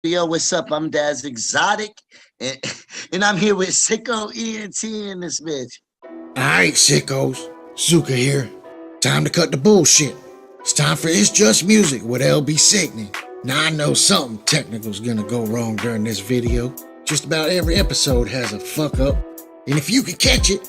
Yo, what's up? I'm DaZ Exotic, and I'm here with SicKKo ENT in this bitch. Alright, sickos. Zuka here. Time to cut the bullshit. It's time for It's Just Music with LB Sickning. Now I know something technical's gonna go wrong during this video. Just about every episode has a fuck up. And if you can catch it,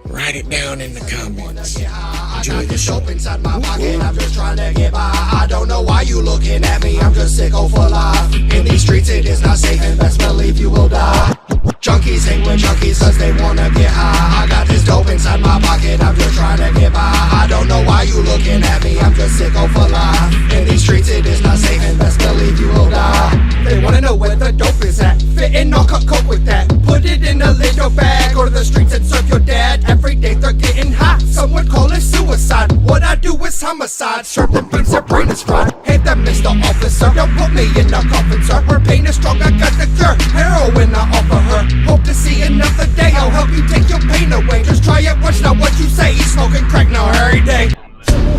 write it down in the comments. Enjoy the show. Inside my pocket, I'm just trying to get by. I don't know why you looking at me, I'm just SicKKo for life. In these streets it is not safe and best believe you will die. Junkies hang with junkies cause they wanna get high. I got this dope inside my pocket, I'm just trying to get by. I don't know why you looking at me, I'm just SicKKo for life. In these streets it is not safe and best believe you will die. They wanna know where the dope is at, fitting or cut coke with that. Put it in a little bag, go to the streets and serve your dad. Every day they're getting hot, some would call it suicide. What I do is homicide, serve them beats, their brain is fried. Hey there Mr. Officer, don't put me in a coffin sir. Her pain is strong, I got the cure, heroin I offer her. Hope to see another day, I'll help you take your pain away. Just try it once, not what you say, smoking crack now every day.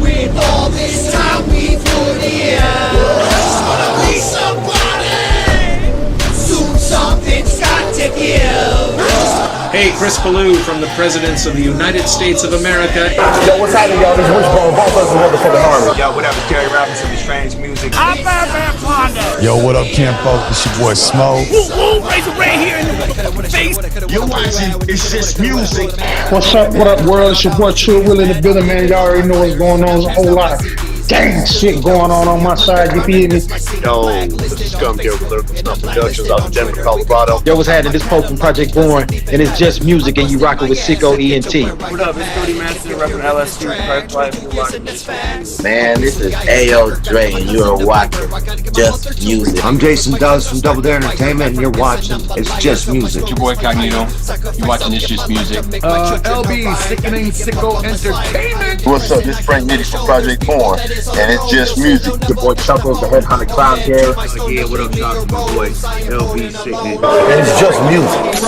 With all this time we put in, just wanna be somebody. Soon something's got to give. Hey, Chris Ballou from the Presidents of the United States of America. Yo, what's happening, y'all? This is Wishbone, both of us in motherfucking Harvard. Yo, what up? It's Terry Robinson with Strange Music. I'm Batman Ponder. Yo, what up, Campo? It's your boy Smo. Woo, razor right here in the face. You're watching It's Just Music. What's up, what up, world? It's your boy True Will in the building, man. Y'all already know what's going on. There's a whole lot of dang shit going on my side, you feel me? Yo, this is Scum here with Lyrical Stuff Productions out of Denver, Colorado. Yo, what's happening? This Pope from Project Born, and it's Just Music, and you rockin' with SicKKo ENT. What up? It's Cody Master, repping LSD, Private Life. Man, this is A.O. Dre, and you are watching Just Music. I'm Jason DaZ from Double Dare Entertainment, and you're watching It's Just Music. It's your boy Cognito. You're watching It's Just Music. LB Sickning, SicKKo Entertainment. What's up? This is Frank Nitty from Project Born, and it's Just Music. Your boy Chuckles, the head hunter clown here. Yeah, what up, Chuck? My boy LB Sickning. And it's Just Music.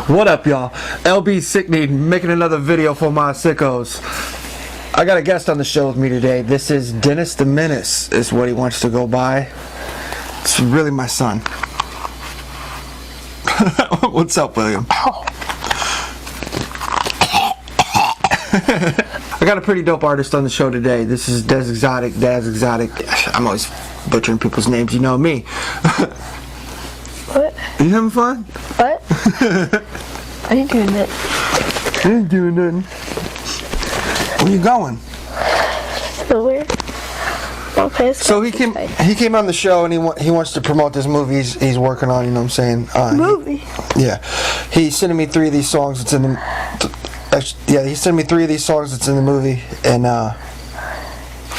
What up, y'all? LB Sickning making another video for my sickos. I got a guest on the show with me today. This is Dennis the Menace, is what he wants to go by. It's really my son. What's up, William? I got a pretty dope artist on the show today. This is DaZ Exotic. I'm always butchering people's names, you know me. What? Are you having fun? What? I ain't doing that. You ain't doing nothing. Where you going? Nowhere. Okay. So he came on the show and he wants to promote this movie he's working on. You know what I'm saying? Movie. Yeah. He's sending me 3 of these songs. It's in the. Yeah, he's sending me 3 of these songs. It's in the movie, and I'm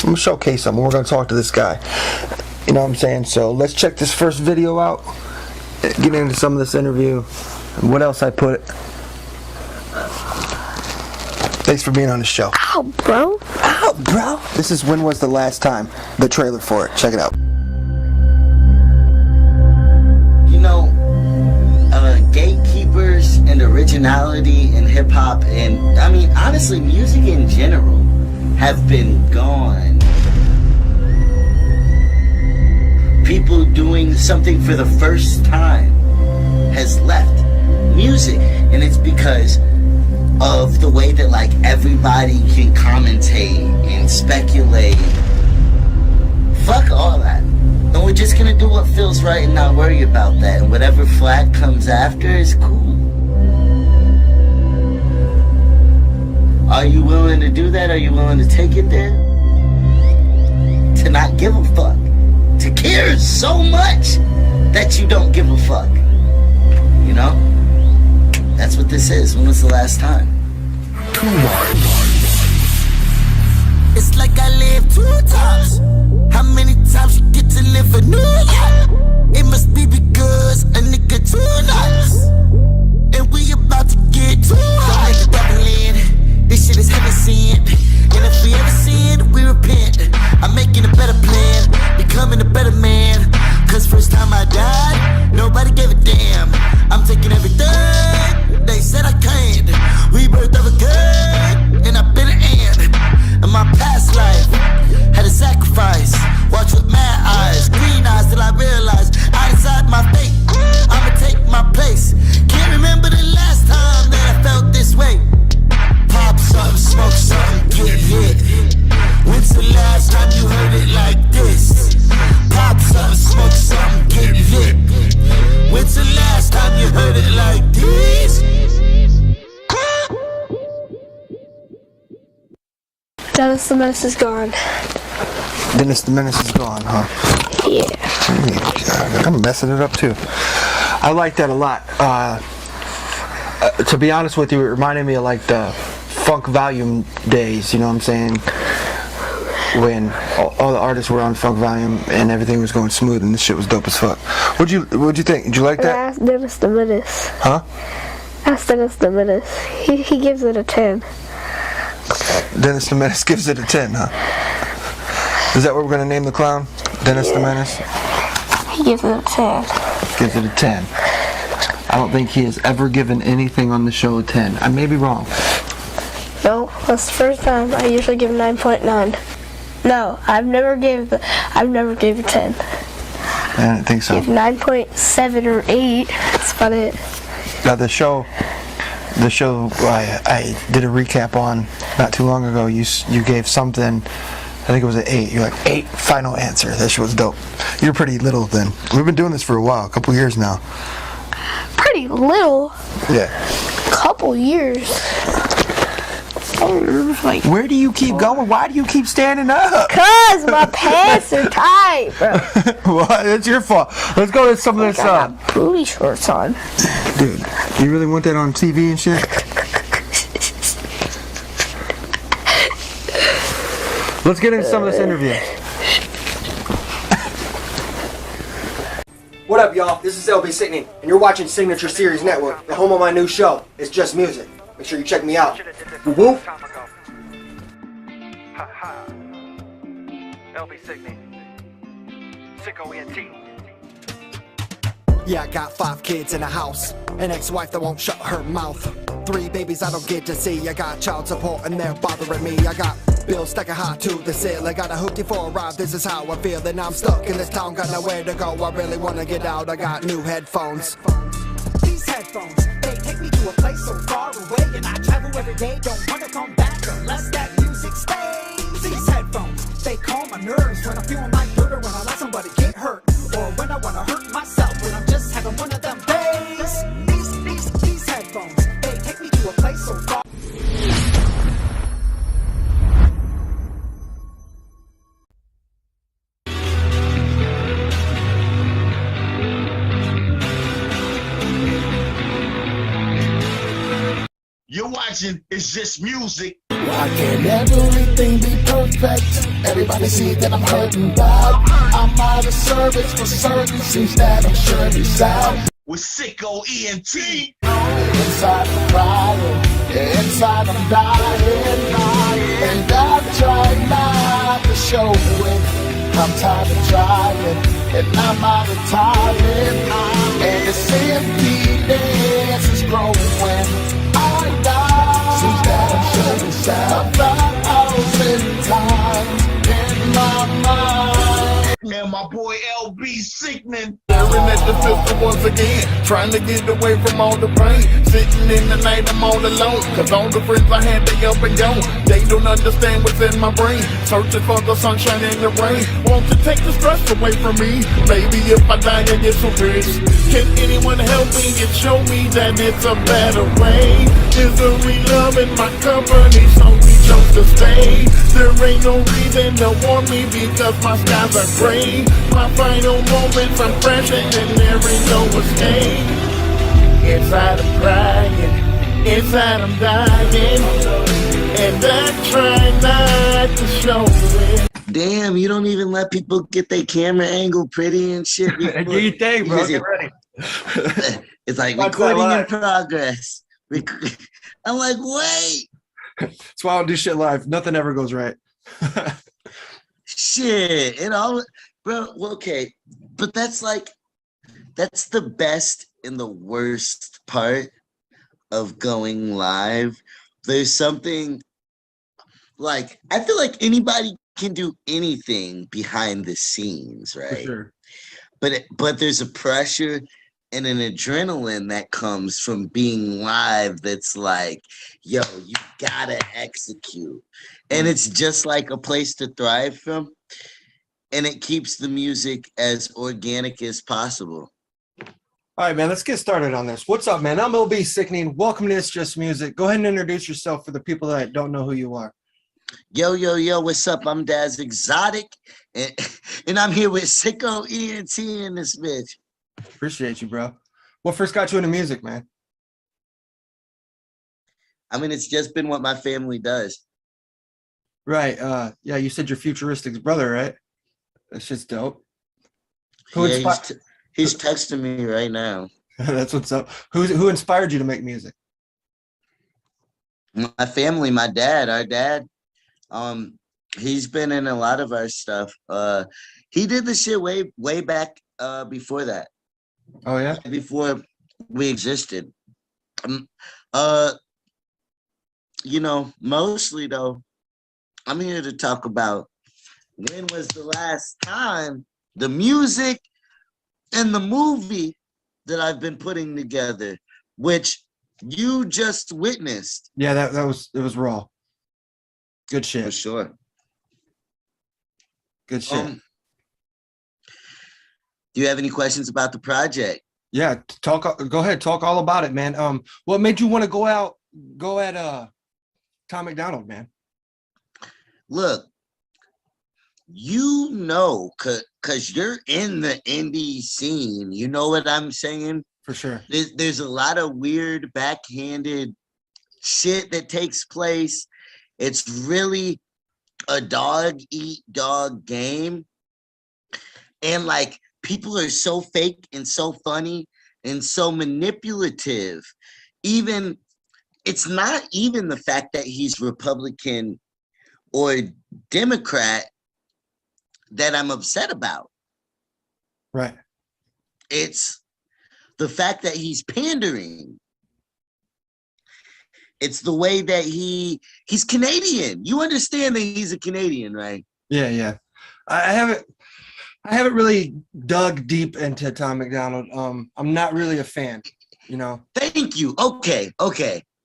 gonna showcase them. We're gonna talk to this guy. You know what I'm saying? So let's check this first video out. Get into some of this interview. And what else I put? Thanks for being on the show. Ow, bro. Ow, bro. This is When Was the Last Time? The trailer for it. Check it out. You know, gatekeepers and originality in hip hop, and I mean, honestly, music in general, have been gone. People doing something for the first time has left music, and it's because of the way that like everybody can commentate and speculate. Fuck all that. And we're just gonna do what feels right and not worry about that, and whatever flag comes after is cool. Are you willing to do that? Are you willing to take it there? To not give a fuck. To care so much that you don't give a fuck. You know? That's what this is. When was the last time? It's like I lived 2 times. How many times you get to live a new life? It must be because a nigga too nice. And we about to get too high. Doubling. This shit is heaven sent. And if we ever sin, we repent. I'm making a better plan, becoming a better man. Cause first time I died, nobody gave a damn. I'm taking everything they said I can't. We birthed Dennis the Menace is gone. Dennis the Menace is gone, huh? Yeah. I'm messing it up too. I like that a lot. To be honest with you, it reminded me of like the Funk Volume days, you know what I'm saying? When all the artists were on Funk Volume and everything was going smooth and this shit was dope as fuck. What'd you think? Did you like that? Ask Dennis the Menace. Huh? Ask Dennis the Menace. He gives it a 10. Dennis the Menace gives it a 10, huh? Is that what we're gonna name the clown? Dennis the Menace? He gives it a 10. Gives it a 10. I don't think he has ever given anything on the show a 10. I may be wrong. No, that's the first time. I usually give 9.9. No, I've never gave a 10. I didn't think so. Give 9.7 or 8. That's about it. Now the show I did a recap on not too long ago. You gave something. I think it was an 8. You're like 8. Final answer. That shit was dope. You're pretty little then. We've been doing this for a while, a couple years now. Pretty little. Yeah. Couple years. Like, where do you keep going? Why do you keep standing up? Cause my pants are tight, bro. Well, it's your fault. Let's go to some of this. I got booty shorts on. Dude, you really want that on TV and shit? Let's get into some of this interview. What up, y'all? This is LB Sickning, and you're watching Signature Series Network, the home of my new show. It's just music. Make sure you check me out. Woo-woo. LB Sickning, SicKKo ENT. Yeah, I got 5 kids in a house, an ex-wife that won't shut her mouth, 3 babies I don't get to see. I got child support and they're bothering me. I got bills stacking high to the ceiling. Got a hoopty for a ride, this is how I feel. And I'm stuck in this town, got nowhere to go. I really wanna get out, I got new headphones. These headphones, they take me to a place so far away, and I travel every day, don't wanna come back unless that music stays. These headphones, they calm my nerves when I'm feeling like dirt, or when I let somebody get hurt, or when I wanna hurt myself, when I'm just having one of them days. These headphones, they take me to a place so far. You're watching It's Just Music. Why can't everything be perfect? Everybody see that I'm hurting bad. I'm out of service for certain. Seems that I'm surely sad. With SicKKo ENT. Inside I'm crying, inside I'm dying. And I'm trying not to show it. I'm tired of trying, and I'm out of time. And this emptiness is growing. Seems that I'm shutting sound 1,000 times in my mind. And my boy LB Sickning. Staring at the pistol once again, trying to get away from all the pain. Sitting in the night, I'm all alone, cause all the friends I had, they up and gone. They don't understand what's in my brain, searching for the sunshine and the rain. Won't you take the stress away from me? Maybe if I die, I get some peace. Can anyone help me and show me that it's a better way? Misery loving my company, so we chose to stay. There ain't no reason to warn me because my skies are gray. My final moments, I'm fresh and there ain't no escape. Inside I'm crying, inside I'm dying, and I try not to show it. Damn, you don't even let people get their camera angle pretty and shit. Do you think, bro? Get ready. It's like recording in progress. I'm like, wait. That's why I don't do shit live. Nothing ever goes right. Shit, it all, bro. Okay, but that's the best and the worst part of going live. There's something like, I feel like anybody can do anything behind the scenes, right? For sure. But there's a pressure and an adrenaline that comes from being live that's like, yo, you gotta execute. And it's just like a place to thrive from. And it keeps the music as organic as possible. All right, man, let's get started on this. What's up, man? I'm LB Sickning. Welcome to It's Just Music. Go ahead and introduce yourself for the people that don't know who you are. Yo, yo, yo, what's up? I'm DaZ Exotic, and I'm here with SicKKo ENT in this bitch. Appreciate you, bro. What first got you into music, man? I mean, it's just been what my family does. Right. Yeah, you said your futuristic brother, right? That's just dope. Who Yeah, inspired? he's texting me right now. That's what's up. Who inspired you to make music? My family, my dad, our dad. He's been in a lot of our stuff. He did the shit way back before that. Oh yeah, before we existed. You know, mostly though, I'm here to talk about when was the last time the music and the movie that I've been putting together, which you just witnessed. Yeah, that was raw. Good shit. For sure. Good shit. Do you have any questions about the project? Yeah, go ahead, talk all about it, man. What made you want to go at Tom MacDonald, man? Look, you know, cause you're in the indie scene. You know what I'm saying? For sure. There's a lot of weird backhanded shit that takes place. It's really a dog eat dog game. And like people are so fake and so funny and so manipulative. Even it's not even the fact that he's Republican or Democrat that I'm upset about. Right. It's the fact that he's pandering. It's the way that he's Canadian. You understand that he's a Canadian, right? Yeah, yeah. I haven't really dug deep into Tom MacDonald. I'm not really a fan, you know. Thank you. Okay.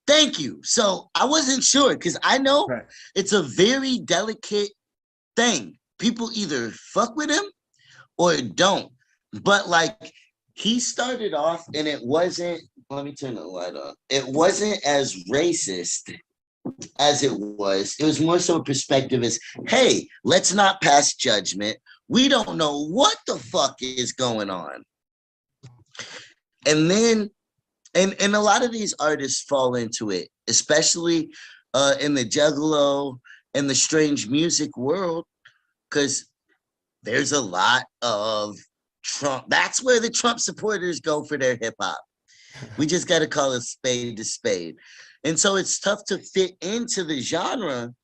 Thank you. So I wasn't sure because I know it's a very delicate thing. People either fuck with him or don't. But like he started off and it wasn't, let me turn the light on. It wasn't as racist as it was. It was more so a perspective as, hey, let's not pass judgment. We don't know what the fuck is going on. And then, and a lot of these artists fall into it, especially in the Juggalo and the strange music world, because there's a lot of Trump. That's where the Trump supporters go for their hip hop. We just got to call a spade. And so it's tough to fit into the genre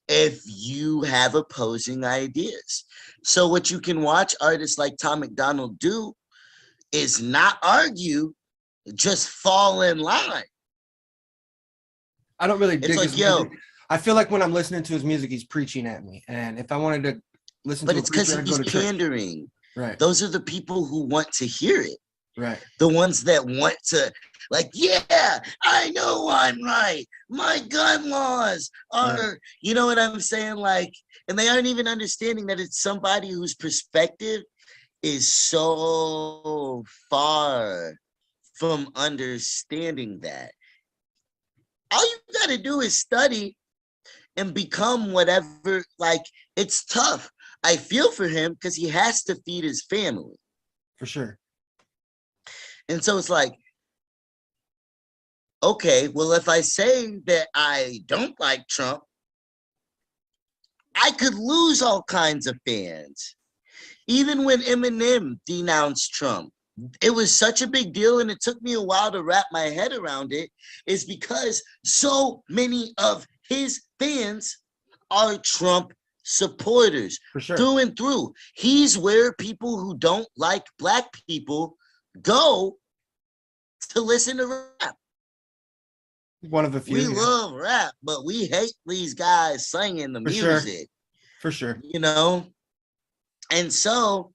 if you have opposing ideas. So what you can watch artists like Tom MacDonald do is not argue, just fall in line. I don't really dig it's like, his yo, music. I feel like when I'm listening to his music, he's preaching at me. And if I wanted to listen but to it's because he's pandering. Church. Right. Those are the people who want to hear it. Right. The ones that want to, like, yeah, I know I'm right. My gun laws are, you know what I'm saying? Like, and they aren't even understanding that it's somebody whose perspective is so far from understanding that. All you got to do is study and become whatever. Like, it's tough. I feel for him because he has to feed his family. For sure. And so it's like, okay, well, if I say that I don't like Trump, I could lose all kinds of fans. Even when Eminem denounced Trump, it was such a big deal and it took me a while to wrap my head around it, is because so many of his fans are Trump supporters. For sure. Through and through. He's where people who don't like black people go to listen to rap. One of a few. We love rap, but we hate these guys singing the music. For sure. You know? And so,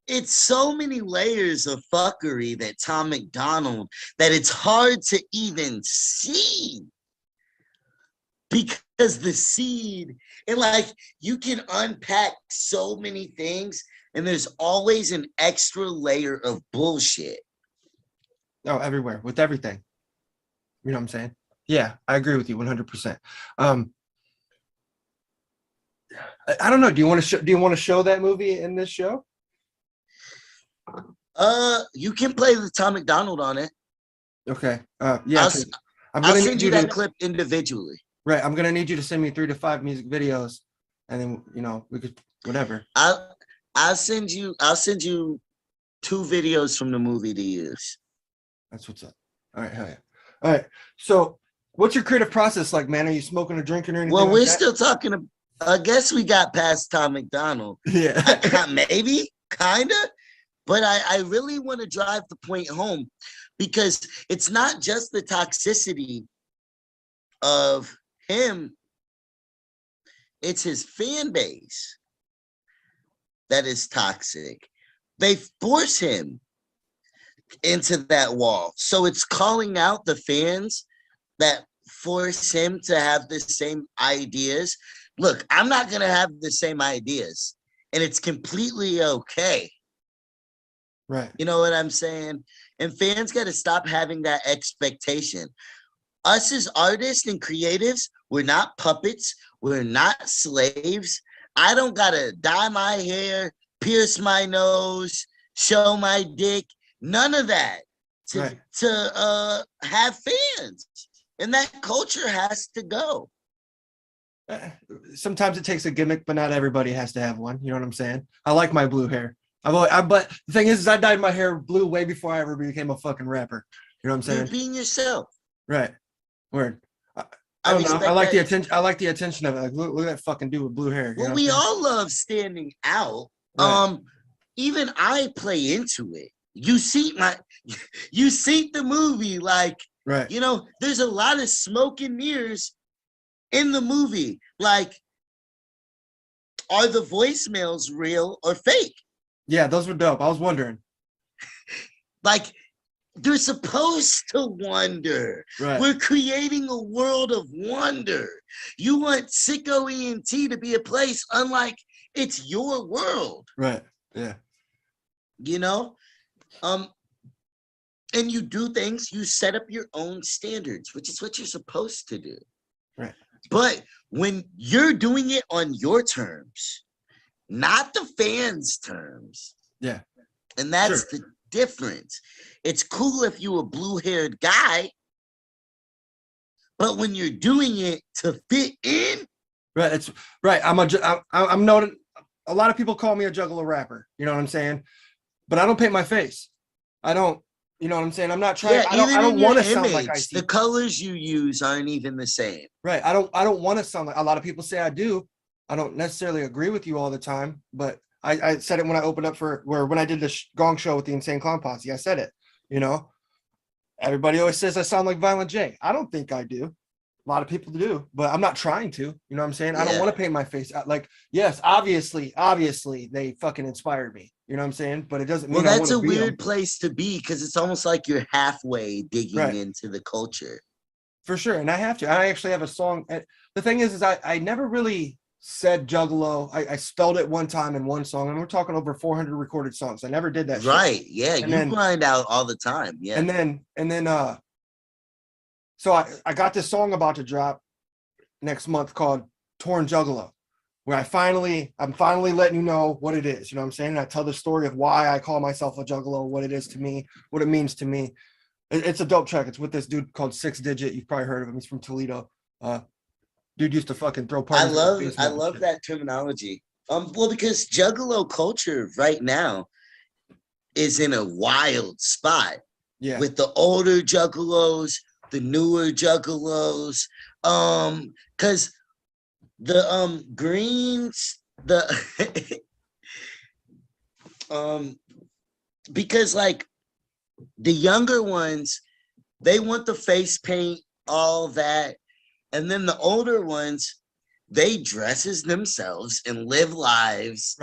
it's so many layers of fuckery that Tom MacDonald that it's hard to even see. Because the seed, and like you can unpack so many things, and there's always an extra layer of bullshit. Oh, everywhere with everything. You know what I'm saying? Yeah, I agree with you 100%. I don't know. Do you want to show that movie in this show? You can play the Tom McDonald on it. Okay. Yeah. I'll send you that clip individually. Right. I'm gonna need you to send me 3 to 5 music videos, and then we could whatever. I'll send you 2 videos from the movie to use. That's what's up. All right. Hell yeah. All right. So, what's your creative process like, man? Are you smoking or drinking or anything? Well, we're still talking. I guess we got past Tom McDonald. Yeah. Maybe, kinda. But I really want to drive the point home, because it's not just the toxicity of him, it's his fan base that is toxic. They force him into that wall. So it's calling out the fans that force him to have the same ideas. Look, I'm not going to have the same ideas, and it's completely okay. Right. You know what I'm saying? And fans got to stop having that expectation. Us as artists and creatives, we're not puppets. We're not slaves. I don't got to dye my hair, pierce my nose, show my dick. None of that to have fans. And that culture has to go. Sometimes it takes a gimmick, but not everybody has to have one. You know what I'm saying? I like my blue hair. But the thing is I dyed my hair blue way before I ever became a fucking rapper. You know what I'm saying? You're being yourself. Right. Word. I don't know. I like the attention. I like the attention of it. Like, look at that fucking dude with blue hair. Well, we all love standing out. Right. Even I play into it. You see the movie, like, right. You know, there's a lot of smoke and mirrors in the movie. Like, are the voicemails real or fake? Yeah, those were dope. I was wondering. Like, they're supposed to wonder. Right. We're creating a world of wonder. You want SicKKo ENT to be a place unlike it's your world. Right. Yeah. You know? And you do things, you set up your own standards, which is what you're supposed to do. Right. But when you're doing it on your terms, not the fans' terms. Yeah. And that's the difference. It's cool if you a blue-haired guy, but when you're doing it to fit in. Right. It's right. I'm noted. A lot of people call me a juggalo rapper. You know what I'm saying? But I don't paint my face. I don't. You know what I'm saying? I'm not trying. Yeah, I don't want to sound like I. The colors you use aren't even the same. Right. I don't want to sound like a lot of people say I do. I don't necessarily agree with you all the time, but I said it when I opened up when I did the Gong Show with the Insane Clown Posse. I said it. You know, everybody always says I sound like Violent J. I don't think I do. A lot of people do, but I'm not trying to. You know what I'm saying? I don't want to paint my face out. Like, yes, obviously, they fucking inspired me. You know what I'm saying? But it doesn't mean. Well, that's a weird place to be, because it's almost like you're halfway digging into the culture. For sure, and I have to. I actually have a song. The thing is I never really said juggalo. I spelled it one time in one song, and we're talking over 400 recorded songs. I never did that. Right? Shit. Yeah, and you grind out all the time. Yeah. And then so I got this song about to drop next month called Torn Juggalo, where I'm finally letting you know what it is. You know what I'm saying? And I tell the story of why I call myself a juggalo, what it is to me, what it means to me. It's a dope track. It's with this dude called 6 Digit. You've probably heard of him. He's from Toledo. Dude used to fucking throw parties. I love that terminology. Well, because juggalo culture right now is in a wild spot. Yeah. With the older juggalos, the newer juggalos, because the greens, because like the younger ones, they want the face paint, all that, and then the older ones, they dress as themselves and live lives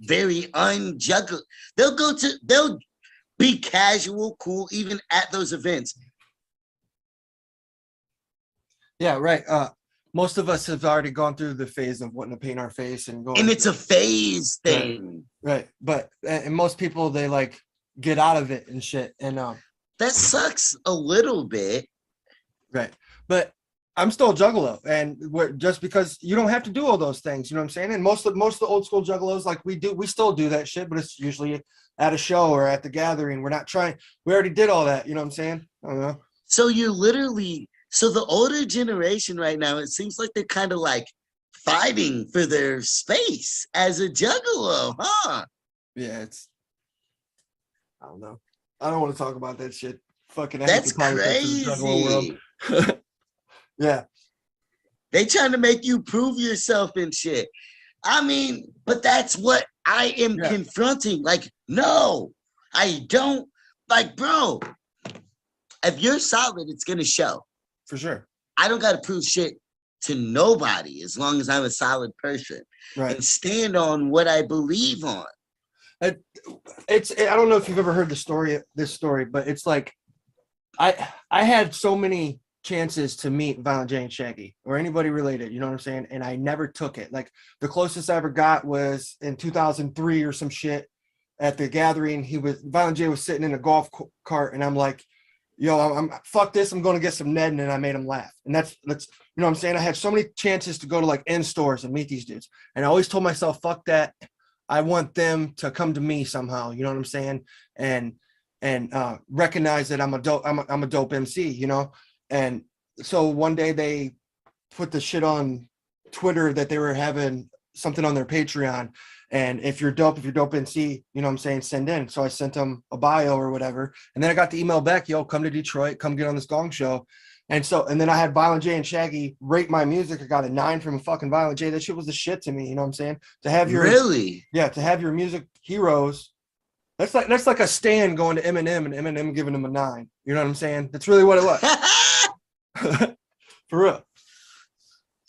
very unjuggle. They'll be casual, cool, even at those events. Yeah, right. Most of us have already gone through the phase of wanting to paint our face and going. And it's a phase thing. Right. But and most people, they like get out of it and shit. And that sucks a little bit. Right. but I'm still a juggalo, and just because you don't have to do all those things, you know what I'm saying? And most of the old school juggalos, like we still do that shit, but it's usually at a show or at the gathering. We're not trying. We already did all that. You know what I'm saying? I don't know. So you're literally, so the older generation right now, it seems like they're kind of like fighting for their space as a juggalo, huh? Yeah, I don't know. I don't want to talk about that shit. Fucking that's crazy. Yeah. They trying to make you prove yourself and shit. I mean, but that's what I am confronting. Like, no, I don't. Like, bro, if you're solid, it's going to show. For sure. I don't got to prove shit to nobody as long as I'm a solid person. Right. And stand on what I believe on. I don't know if you've ever heard this story, but it's like, I had so many chances to meet Violent J and Shaggy or anybody related, you know what I'm saying? And I never took it. Like the closest I ever got was in 2003 or some shit at the gathering. Violent J was sitting in a golf cart, and I'm like, yo, I'm fuck this. I'm going to get some Ned, and I made him laugh. And that's, you know what I'm saying? I had so many chances to go to like in stores and meet these dudes. And I always told myself, fuck that. I want them to come to me somehow. You know what I'm saying? And recognize that I'm a dope MC, you know? And so one day they put the shit on Twitter that they were having something on their Patreon. And if you're dope MC, you know what I'm saying, send in. So I sent them a bio or whatever. And then I got the email back, yo, come to Detroit, come get on this Gong Show. And then I had Violent J and Shaggy rate my music. I got a 9 from fucking Violent J. That shit was the shit to me, you know what I'm saying? To have your to have your music heroes. That's like a Stan going to Eminem and Eminem giving him a 9. You know what I'm saying? That's really what it was. For real.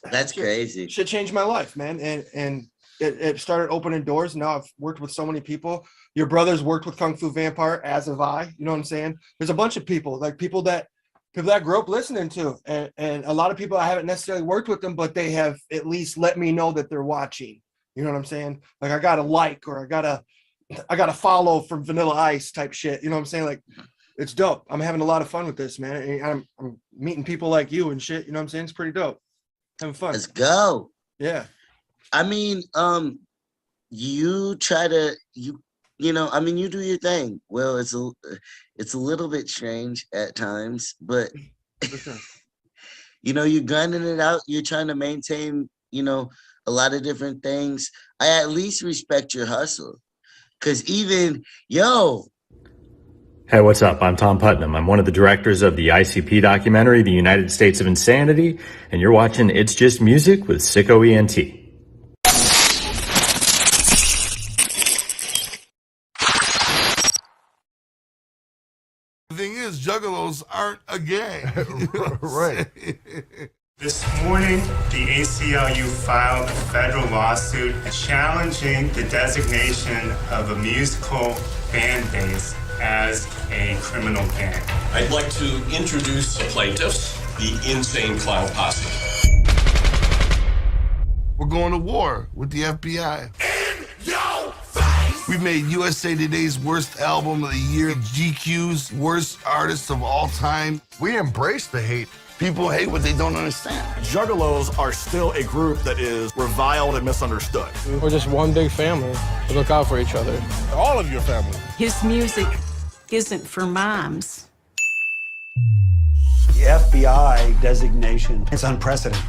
That's crazy. Shit changed my life, man. And it started opening doors. Now I've worked with so many people. Your brother's worked with Kung Fu Vampire, as have I. You know what I'm saying? There's a bunch of people, like people that I grew up listening to. And a lot of people, I haven't necessarily worked with them, but they have at least let me know that they're watching. You know what I'm saying? Like I got a like, or I got a follow from Vanilla Ice type shit. You know what I'm saying? Like, it's dope. I'm having a lot of fun with this, man. And I'm meeting people like you and shit. You know what I'm saying? It's pretty dope. Having fun. Let's go. Yeah. I mean, you try to, you know, I mean, you do your thing. Well, it's a little bit strange at times, but you know, you're grinding it out. You're trying to maintain, you know, a lot of different things. I at least respect your hustle. Cause even, yo. Hey, what's up? I'm Tom Putnam. I'm one of the directors of the ICP documentary, The United States of Insanity, and you're watching It's Just Music with SicKKo ENT. The thing is, juggalos aren't a gang. Right. This morning, the ACLU filed a federal lawsuit challenging the designation of a musical band base as a criminal band. I'd like to introduce the plaintiffs, the Insane Clown Posse. We're going to war with the FBI. We've made USA Today's worst album of the year, GQ's worst artist of all time. We embrace the hate. People hate what they don't understand. Juggalos are still a group that is reviled and misunderstood. We're just one big family. We look out for each other. All of your family. His music isn't for moms. The FBI designation is unprecedented.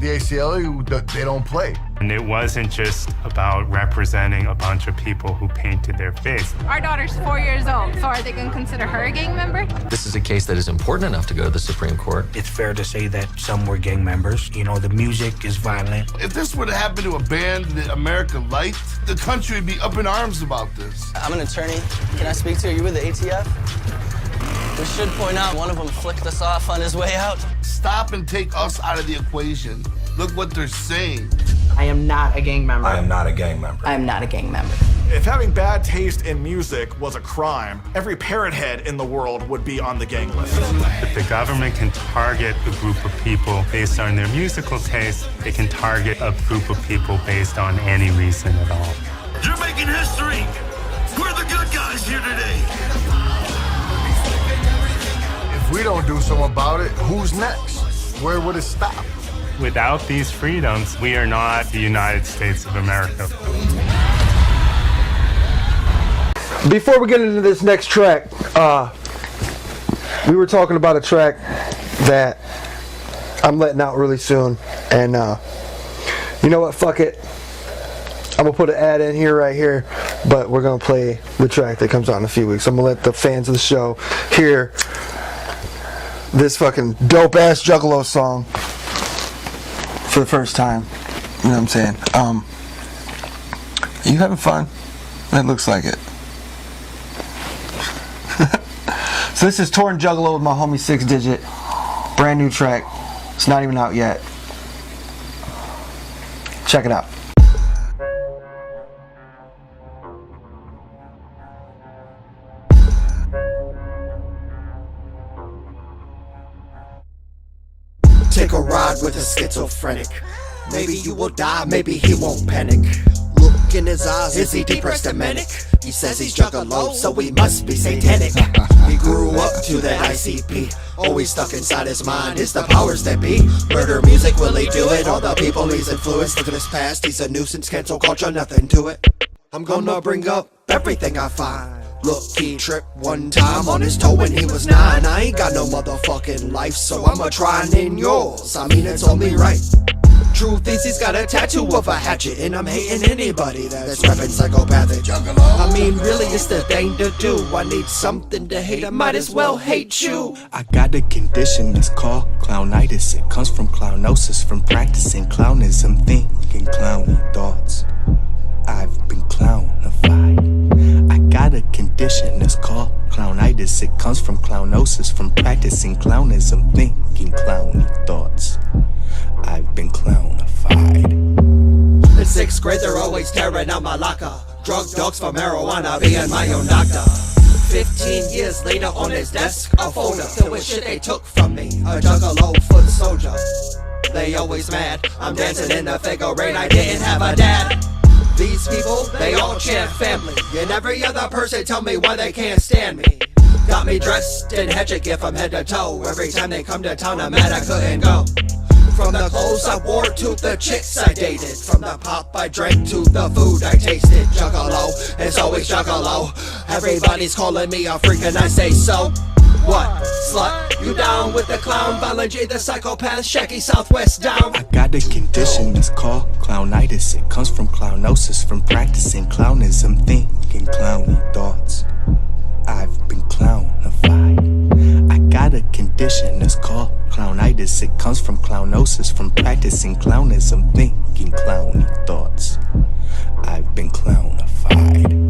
The ACLU, they don't play. And it wasn't just about representing a bunch of people who painted their face. Our daughter's 4 years old, so are they going to consider her a gang member? This is a case that is important enough to go to the Supreme Court. It's fair to say that some were gang members. You know, the music is violent. If this would have happened to a band that America liked, the country would be up in arms about this. I'm an attorney. Can I speak to you? Are you with the ATF? We should point out one of them flicked us off on his way out. Stop and take us out of the equation. Look what they're saying. I am not a gang member. I am not a gang member. I am not a gang member. If having bad taste in music was a crime, every parrot head in the world would be on the gang list. If the government can target a group of people based on their musical taste, they can target a group of people based on any reason at all. You're making history. We're the good guys here today. If we don't do something about it, who's next? where would it stop? Without these freedoms, we are not the United States of America. Before we get into this next track, we were talking about a track that I'm letting out really soon, and you know what, fuck it, I'm gonna put an ad in here right here, but we're gonna play the track that comes out in a few weeks. I'm gonna let the fans of the show hear this fucking dope ass Juggalo song for the first time. You know what I'm saying? You having fun? It looks like it. So this is Torn Juggalo with my homie 6 Digit. Brand new track. It's not even out yet. Check it out. Take a ride with a schizophrenic. Maybe you will die, maybe he won't panic. Look in his eyes, is he depressed and manic? He says he's juggalo, so he must be satanic. He grew up to that ICP. Always stuck inside his mind is the powers that be. Murder music, will he do it? All the people he's influenced. Look at his past, he's a nuisance. Cancel culture, nothing to it. I'm gonna bring up everything I find. Look, he tripped one time on his toe when he was 9. I ain't got no motherfucking life, so I'ma try and in yours. I mean, it's only right. Truth is, he's got a tattoo of a hatchet, and I'm hating anybody that's rapping psychopathic. I mean, really, it's the thing to do. I need something to hate, I might as well hate you. I got a condition that's called clownitis. It comes from clownosis, from practicing clownism, thinking clowny thoughts. I've been clownified. I got a condition that's called clownitis. It comes from clownosis, from practicing clownism, thinking clowny thoughts. I've been clownified. In 6th grade, they're always tearing out my locker. Drug dogs for marijuana, being my own doctor. 15 years later on his desk, a folder filled with shit they took from me. A juggalo foot soldier. They always mad, I'm dancing in the figure eight, I didn't have a dad. These people, they all chant family, and every other person tell me why they can't stand me. Got me dressed in headgear from head to toe. Every time they come to town, I'm mad I couldn't go. From the clothes I wore to the chicks I dated, from the pop I drank to the food I tasted. Juggalo, it's always juggalo. Everybody's calling me a freak and I say so. What? Slut? You down with the clown? Violent J, the psychopath, Shaky Southwest down. I got a condition that's called clownitis. It comes from clownosis, from practicing clownism, thinking clowny thoughts. I've been clownified. I got a condition that's called clownitis. It comes from clownosis, from practicing clownism, thinking clowny thoughts. I've been clownified.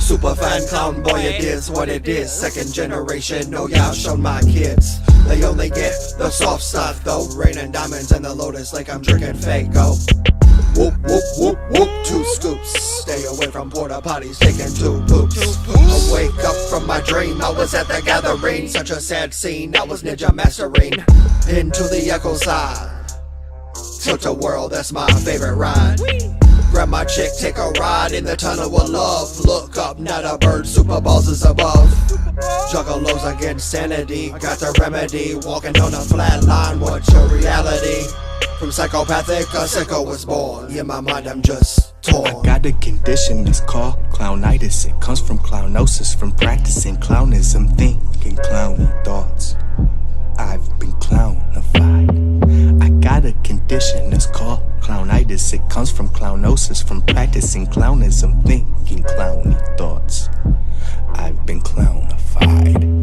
Super fan clown boy, it is what it is. 2nd generation, no y'all shown my kids. They only get the soft stuff though. Raining diamonds in the Lotus like I'm drinking Faygo. Whoop, whoop, whoop, whoop, 2 scoops. Stay away from porta potties, taking 2 poops. I wake up from my dream, I was at the gathering. Such a sad scene, I was ninja mastering. Into the echo side. Tilt a world, that's my favorite ride. Grab my chick, take a ride in the tunnel of love. Look up, not a bird, super balls is above. Juggalos against sanity, got the remedy. Walking on a flat line, what's your reality? From psychopathic, a sicko was born. In my mind, I'm just torn. I got a condition that's called clownitis. It comes from clownosis, from practicing clownism, thinking clowny thoughts. I've been clownified. I got a condition that's called clownitis. It comes from clownosis, from practicing clownism, thinking clowny thoughts. I've been clownified.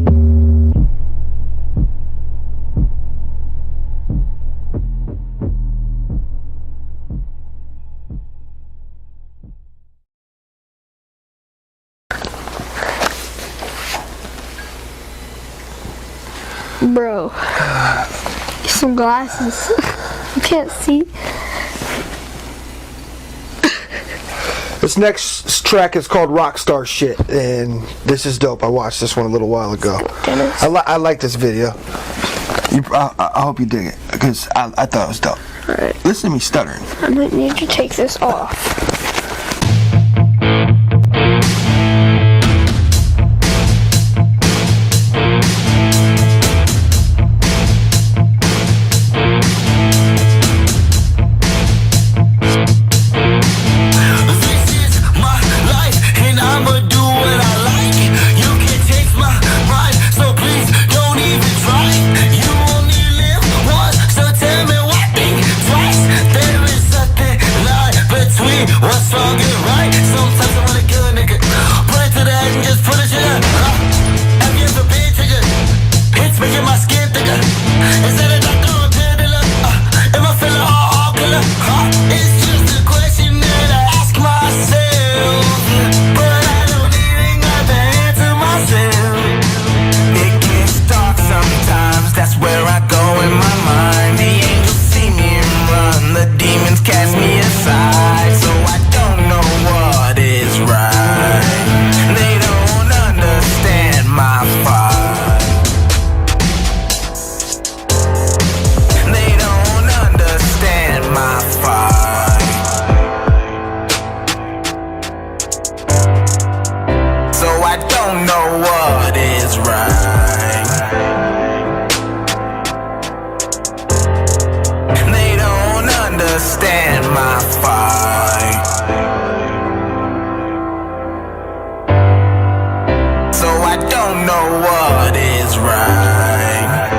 Bro, some glasses. You can't see. This next track is called Rockstar Shit, and this is dope. I watched this one a little while ago. I like this video. I hope you dig it, because I thought it was dope. Alright. Listen to me stuttering. I might need to take this off. my fight. So I don't know what is right.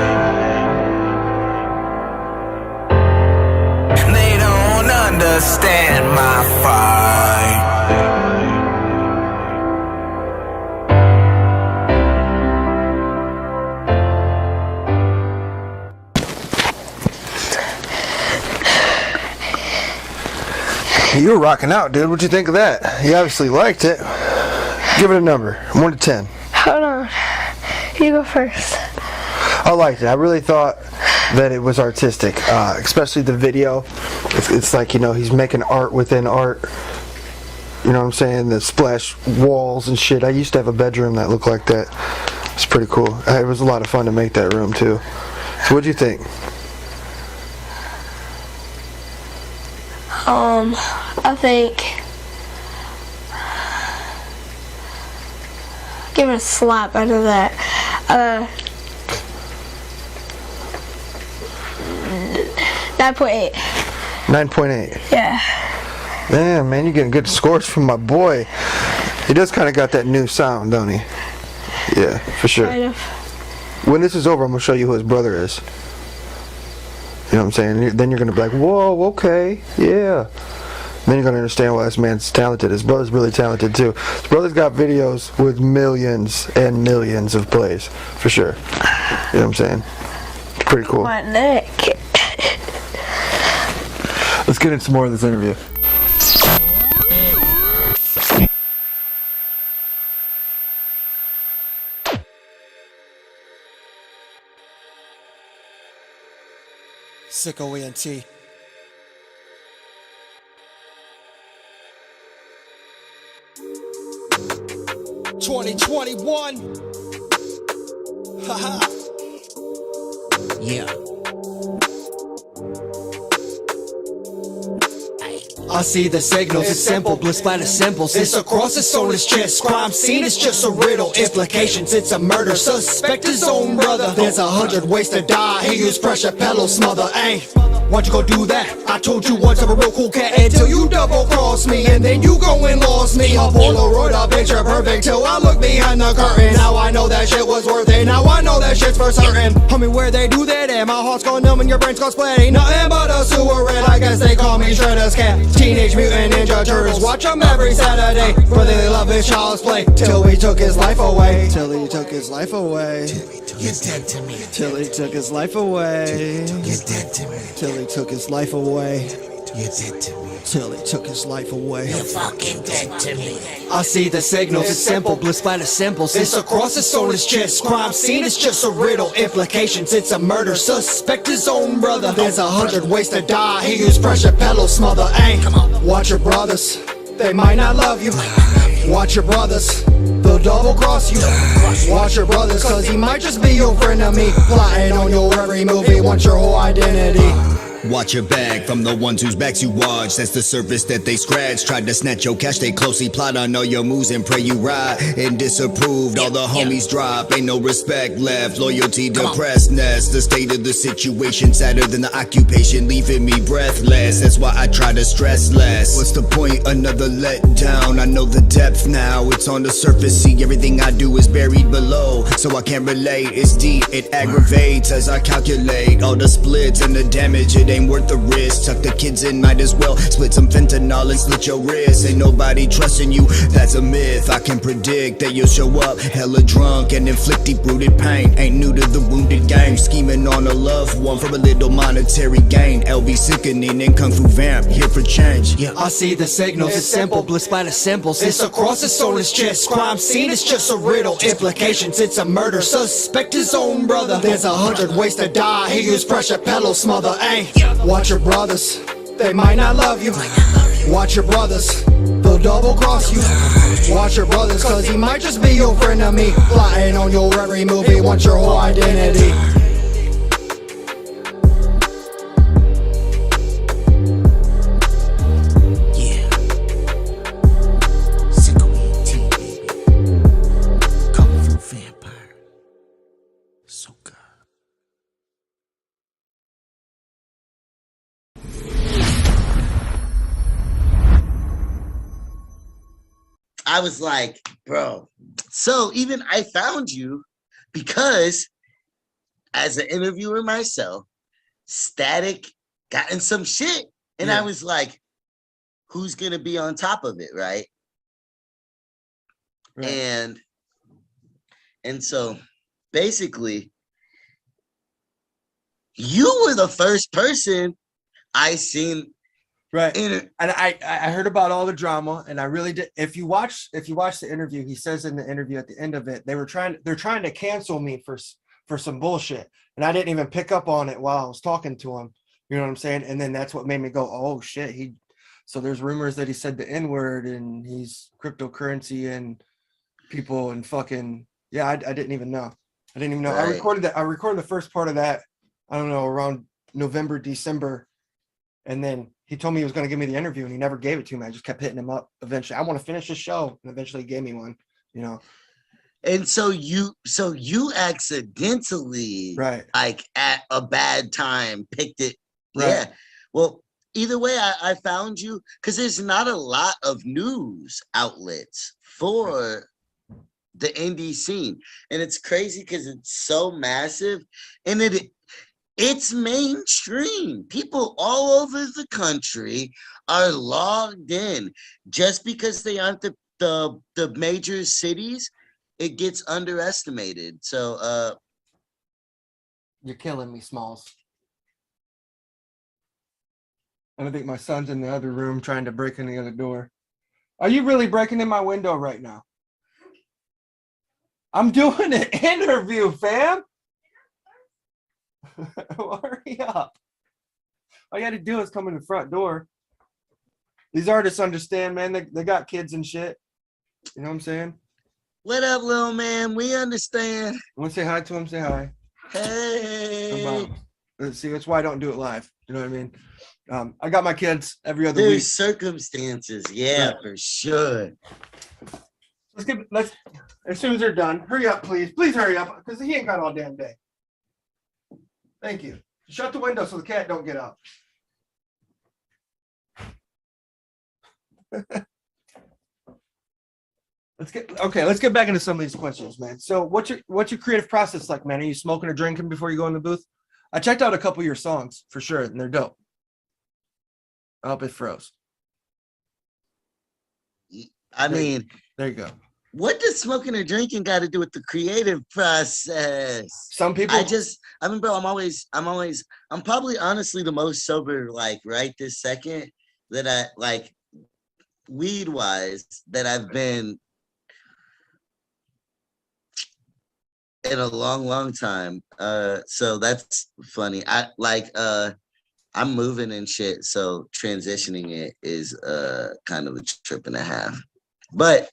They don't understand my fight. You were rocking out, dude. What'd you think of that? You obviously liked it. Give it a number, 1 to 10. Hold on. You go first. I liked it. I really thought that it was artistic, especially the video. It's like, you know, he's making art within art. You know what I'm saying? The splash walls and shit. I used to have a bedroom that looked like that. It's pretty cool. It was a lot of fun to make that room too. So what'd you think? I think give it a slap out of that. 9.8. 9.8. Yeah. Damn, man, you're getting good scores from my boy. He does kind of got that new sound, don't he? Yeah, for sure. Kind of. When this is over, I'm gonna show you who his brother is. You know what I'm saying? Then you're gonna be like, whoa, okay, yeah. Then you're gonna understand why this man's talented. His brother's really talented too. His brother's got videos with millions and millions of plays, for sure. You know what I'm saying? Pretty cool. My neck. Let's get into some more of this interview. SicKKo ENT. $2021. Haha. Yeah. I see the signals, it's simple, bliss by the symbols. It's across his soul, his chest. Crime scene is just a riddle. Implications, it's a murder. Suspect his own brother. There's 100 ways to die. He used pressure, pedal, smother. Ayy, why'd you go do that? I told you once I'm a real cool cat until you double cross me, and then you go and lost me. A Polaroid, a picture perfect till I look behind the curtain. Now I know that shit was worth it. Now I know that shit's for certain. Homie, where they do that at? My heart's gone numb and your brain's gone splat. Ain't nothing but a sewer rat. I guess they call me Shredder's cat. Teenage Mutant Ninja Turtles, watch them every Saturday. Brotherly love is child's play till he took his life away. Till he took his life away. You're dead to me. Till he took his life away. You're dead to me. Till he took his life away. You're dead to me. Till he took his life away. You're fucking dead to me. I see the signals, it's simple, bliss by the symbols. It's across his soul, his chest. Crime scene is just a riddle. Implications, it's a murder. Suspect his own brother. There's 100 ways to die. He used pressure, pedal, smother. Ayy, watch your brothers, they might not love you. Watch your brothers, they'll double cross you. Watch your brothers, cause he might just be your friend of me. Plotting on your every move, he wants your whole identity. Watch your back from the ones whose backs you watch. That's the surface that they scratch. Tried to snatch your cash, they closely plot on all your moves and pray you ride. And disapproved, all the homies drop. Ain't no respect left, loyalty depressedness. The state of the situation sadder than the occupation, leaving me breathless. That's why I try to stress less. What's the point? Another letdown. I know the depth now, it's on the surface. See, everything I do is buried below, so I can't relate. It's deep, it aggravates as I calculate all the splits and the damage. It ain't worth the risk. Tuck the kids in, might as well split some fentanyl and slit your wrist. Ain't nobody trusting you, that's a myth. I can predict that you'll show up hella drunk and inflict deep-rooted pain. Ain't new to the wounded game, scheming on a loved one for a little monetary gain. LB Sickning and Kung Fu Vamp, here for change. Yeah. I see the signals, it's simple, bliss by the symbols. It's across his soul, his chest. Crime scene is just a riddle. Implications, it's a murder. Suspect his own brother. There's 100 ways to die. He used pressure, pedal, smother. Ayy, watch your brothers, they might not love you. Watch your brothers, they'll double cross you. Watch your brothers, cause he might just be your friend of me. Plotting on your every move, he wants your whole identity. I was like, bro. So even I found you because as an interviewer myself, Static got in some shit. And I was like, who's going to be on top of it, right? And so basically, you were the first person I seen. Right. And I heard about all the drama, and I really did. If you watch the interview, he says in the interview at the end of it, they're trying to cancel me for some bullshit. And I didn't even pick up on it while I was talking to him. You know what I'm saying? And then that's what made me go, oh shit. So there's rumors that he said the N-word and he's cryptocurrency and people and fucking, yeah, I didn't even know. I didn't even know. Right. I recorded the first part of that, I don't know, around November, December. And then he told me he was going to give me the interview and he never gave it to me. I just kept hitting him up eventually. I want to finish the show. And eventually he gave me one, you know. And so you accidentally, like at a bad time, picked it. Right. Yeah. Well, either way, I found you because there's not a lot of news outlets for the indie scene. And it's crazy because it's so massive and it's mainstream. People all over the country are logged in. Just because they aren't the major cities, it gets underestimated. So you're killing me, Smalls. I think my son's in the other room trying to break in the other door. Are you really breaking in my window right now? I'm doing an interview, fam. Hurry up. All you got to do is come in the front door. These artists understand, man. They got kids and shit. You know what I'm saying? What up, little man? We understand. You want to say hi to him? Say hi. Hey. Let's see. That's why I don't do it live. You know what I mean? I got my kids every other There's week. Circumstances, yeah, for sure. Let's as soon as they're done, hurry up, please. Please hurry up, because he ain't got all damn day. Thank you. Shut the window so the cat don't get up. Let's get back into some of these questions, man. So what's your creative process like, man? Are you smoking or drinking before you go in the booth? I checked out a couple of your songs for sure, and they're dope. Oh, it froze. I mean, there you go. What does smoking or drinking got to do with the creative process? Some people. I mean, bro, I'm probably honestly the most sober, like right this second that I like weed wise that I've been in a long time. So that's funny. I'm moving and shit, so transitioning it is kind of a trip and a half. But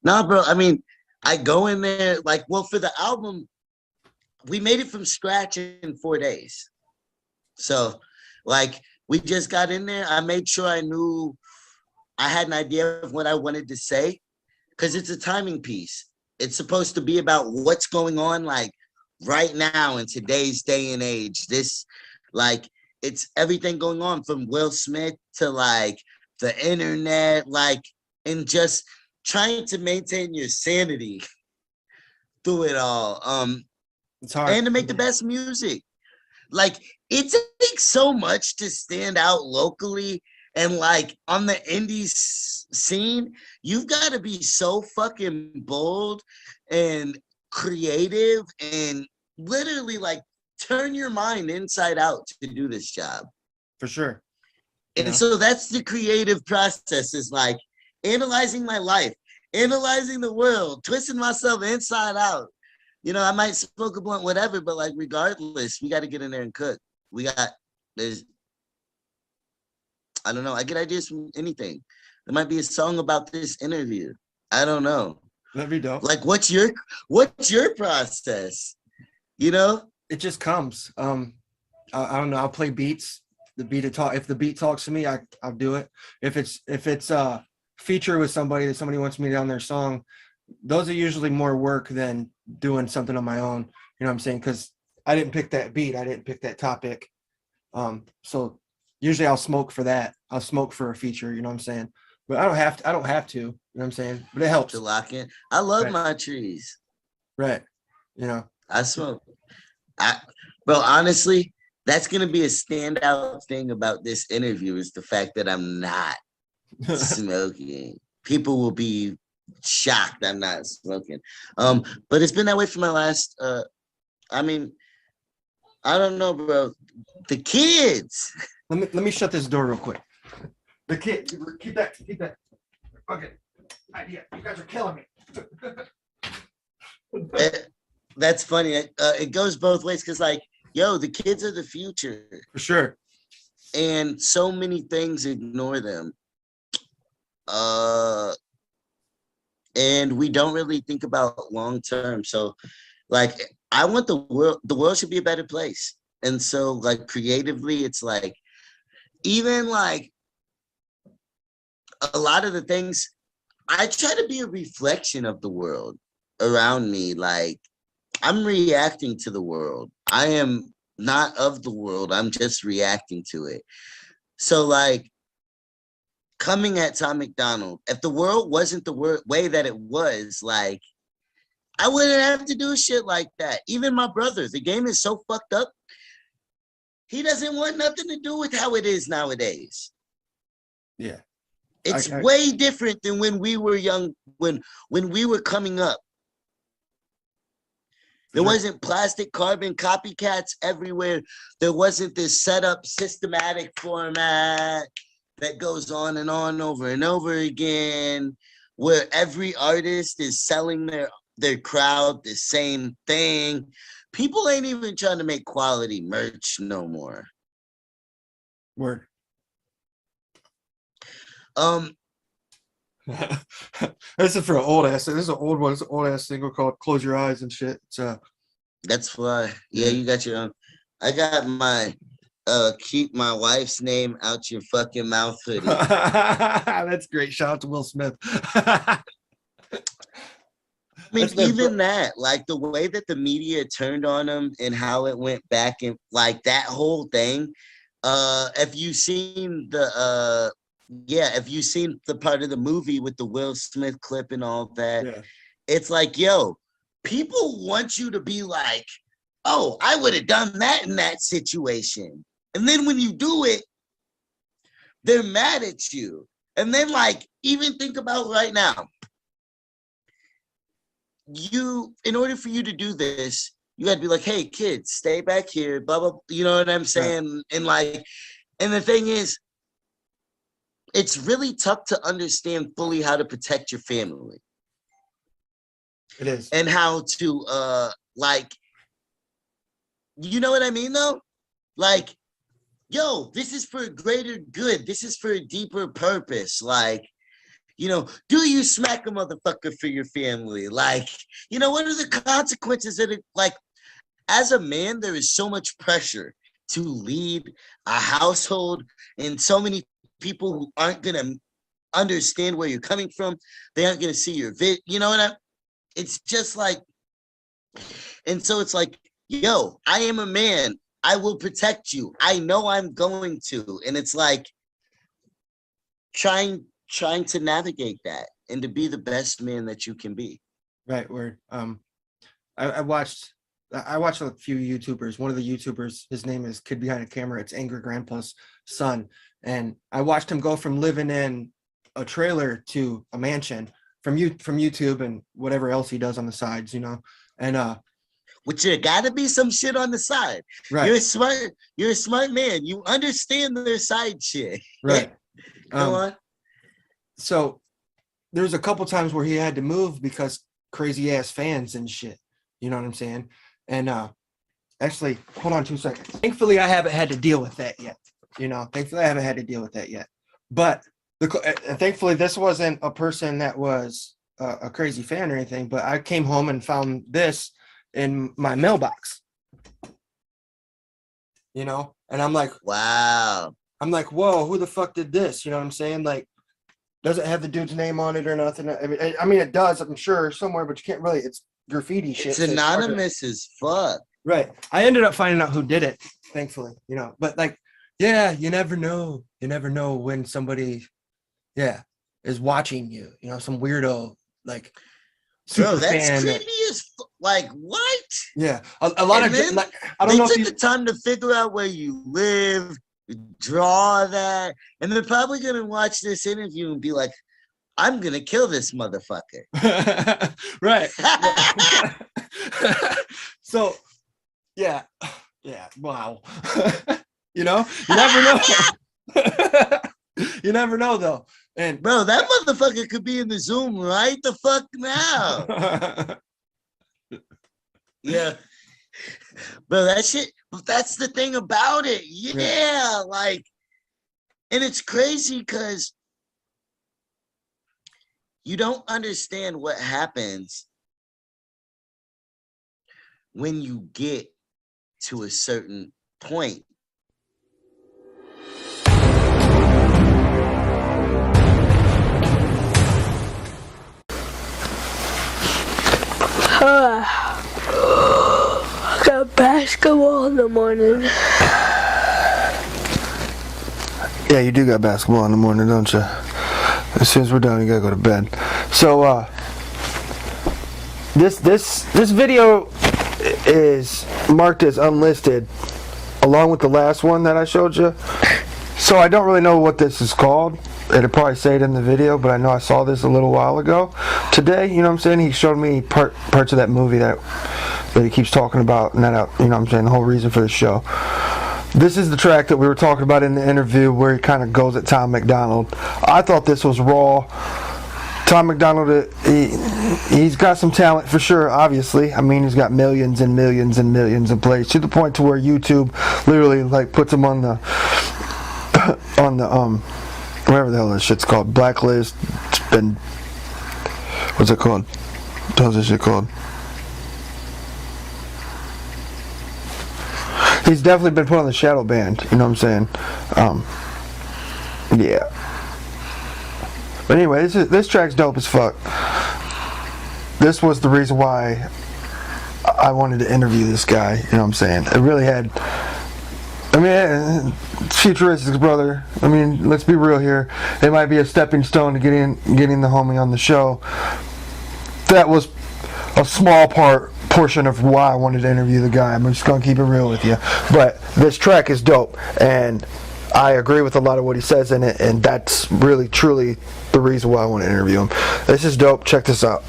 nah, bro, I mean, I go in there like, well, for the album, we made it from scratch in 4 days. So like we just got in there. I made sure I knew I had an idea of what I wanted to say because it's a timing piece. It's supposed to be about what's going on like right now in today's day and age. This like it's everything going on from Will Smith to like the internet, like, and just trying to maintain your sanity through it all. It's hard. And to make the best music. Like it takes so much to stand out locally and like on the indie scene, you've got to be so fucking bold and creative and literally like turn your mind inside out to do this job. For sure. And so that's the creative process, is like analyzing my life, analyzing the world, twisting myself inside out. You know, I might smoke a blunt, whatever, but like regardless, we got to get in there and cook. I don't know. I get ideas from anything. There might be a song about this interview. I don't know. That'd be dope. Like, what's your process? You know, it just comes. I don't know. I'll play beats. If the beat talks to me, I'll do it. If it's a feature with somebody that somebody wants me to on their song, those are usually more work than doing something on my own. You know what I'm saying? Because I didn't pick that beat. I didn't pick that topic. So usually I'll smoke for that. I'll smoke for a feature. You know what I'm saying? but I don't have to. You know what I'm saying? But it helps to lock in. I love Right. my trees. Right. You know. I smoke. Bro, honestly, that's gonna be a standout thing about this interview is the fact that I'm not smoking. People will be shocked I'm not smoking. But it's been that way for my last I mean, I don't know, bro. The kids. Let me shut this door real quick. The kid, keep that. Okay. Idea. You guys are killing me. That's funny. It goes both ways because, like, yo, the kids are the future. For sure. And so many things ignore them. And we don't really think about long term. So, like, I want the world should be a better place. And so, like, creatively, it's like, even like a lot of the things, I try to be a reflection of the world around me. Like, I'm reacting to the world. I am not of the world. I'm just reacting to it. So, like, coming at Tom McDonald, if the world wasn't the way that it was, like, I wouldn't have to do shit like that. Even my brother, the game is so fucked up. He doesn't want nothing to do with how it is nowadays. Yeah. It's way different than when we were young, when we were coming up. There wasn't plastic carbon copycats everywhere. There wasn't this set up systematic format that goes on and over and over again, where every artist is selling their crowd the same thing. People ain't even trying to make quality merch no more. Word. This is for an old ass. This is an old one. It's an old ass single called "Close Your Eyes" and shit. It's That's why. Yeah, you got your own. I got my keep my wife's name out your fucking mouth hoodie. That's great. Shout out to Will Smith. I mean, even that, like the way that the media turned on him and how it went back and like that whole thing. If you've seen the if you've seen the part of the movie with the Will Smith clip and all that, it's like, yo, people want you to be like, oh, I would have done that in that situation. And then when you do it, they're mad at you. And then, like, even think about right now. In order for you to do this, you got to be like, hey, kids, stay back here, blah, blah, you know what I'm saying? And like, and the thing is, it's really tough to understand fully how to protect your family. It is. And how to, like, you know what I mean, though? Like, yo, this is for a greater good. This is for a deeper purpose. Like, you know, do you smack a motherfucker for your family? Like, you know, what are the consequences that it, like, as a man, there is so much pressure to lead a household and so many people who aren't going to understand where you're coming from. They aren't going to see your you know what it's just like, and so it's like, yo, I am a man. I will protect you. I know I'm going to. And it's like trying to navigate that and to be the best man that you can be. Right. Word. I watched a few YouTubers. One of the YouTubers, his name is Kid Behind a Camera. It's Angry Grandpa's son. And I watched him go from living in a trailer to a mansion from YouTube and whatever else he does on the sides, you know. And which there gotta be some shit on the side. Right. You're a smart man. You understand their side shit. Right. Go on. So there's a couple times where he had to move because crazy ass fans and shit. You know what I'm saying? And actually, hold on 2 seconds. Thankfully, I haven't had to deal with that yet. You know, thankfully, I haven't had to deal with that yet. But thankfully, this wasn't a person that was a crazy fan or anything. But I came home and found this in my mailbox. You know, and I'm like, wow. I'm like, whoa, who the fuck did this? You know what I'm saying? Like, doesn't have the dude's name on it or nothing. I mean, it does, I'm sure, somewhere, but you can't really. It's graffiti shit. It's anonymous as fuck. Right. I ended up finding out who did it, thankfully, you know. But like, yeah, you never know. You never know when somebody, yeah. is watching you. You know, some weirdo like super Bro, that's fan. creepy as like what? Yeah, a lot And of then like, I don't know if took the time to figure out where you live, draw that, and they're probably gonna watch this interview and be like, "I'm gonna kill this motherfucker." Right. So, yeah, wow. You know, you never know. You never know, though. And bro, that motherfucker could be in the Zoom right the fuck now. Yeah, bro, that shit. That's the thing about it. Yeah, like, and it's crazy because you don't understand what happens when you get to a certain point. I got basketball in the morning. yeah, you do got basketball in the morning, don't you? As soon as we're done, you gotta go to bed. So, this video is marked as unlisted, along with the last one that I showed you. So I don't really know what this is called. It'll probably say it in the video, but I know I saw this a little while ago. Today, you know what I'm saying? He showed me parts of that movie that he keeps talking about, and that, you know what I'm saying, the whole reason for the show. This is the track that we were talking about in the interview where he kind of goes at Tom McDonald. I thought this was raw. Tom McDonald, he's got some talent for sure, obviously. I mean, he's got millions and millions and millions of plays, to the point to where YouTube literally like puts him on the whatever the hell this shit's called, blacklist. It's been, what's it called? What the hell's this shit called? He's definitely been put on the shadow band, you know what I'm saying? Yeah. But anyway, this track's dope as fuck. This was the reason why I wanted to interview this guy, you know what I'm saying? It really had, I mean, futuristic, brother. I mean, let's be real here. It might be a stepping stone to getting the homie on the show. That was a small portion of why I wanted to interview the guy. I'm just gonna keep it real with you. But this track is dope, and I agree with a lot of what he says in it, and that's really, truly the reason why I want to interview him. This is dope. Check this out.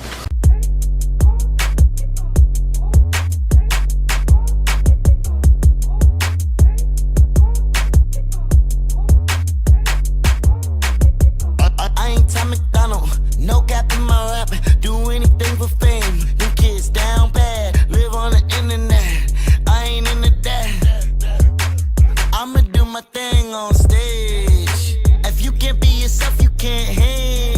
I ain't Tom McDonald, no gap in my rap, do anything for fame. Them kids down bad, live on the internet, I ain't into that. I'ma do my thing on stage. If you can't be yourself, you can't hang.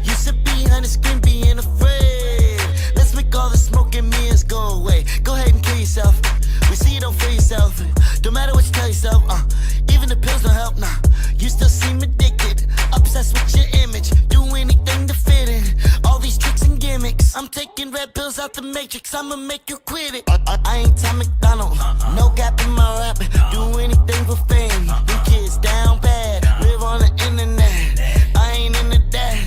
You sit behind the screen being afraid. Let's make all the smoke and mirrors go away. Go ahead and kill yourself. We see you don't feel yourself. Don't matter what you tell yourself, even the pills don't help, nah. You still seem addicted, obsessed with your image. Do anything to fit in, all these tricks and gimmicks. I'm taking red pills out the matrix, I'ma make you quit it. I ain't Tom McDonald, no gap in my rap. Do anything for fame, them kids down bad, live on the internet, I ain't into that.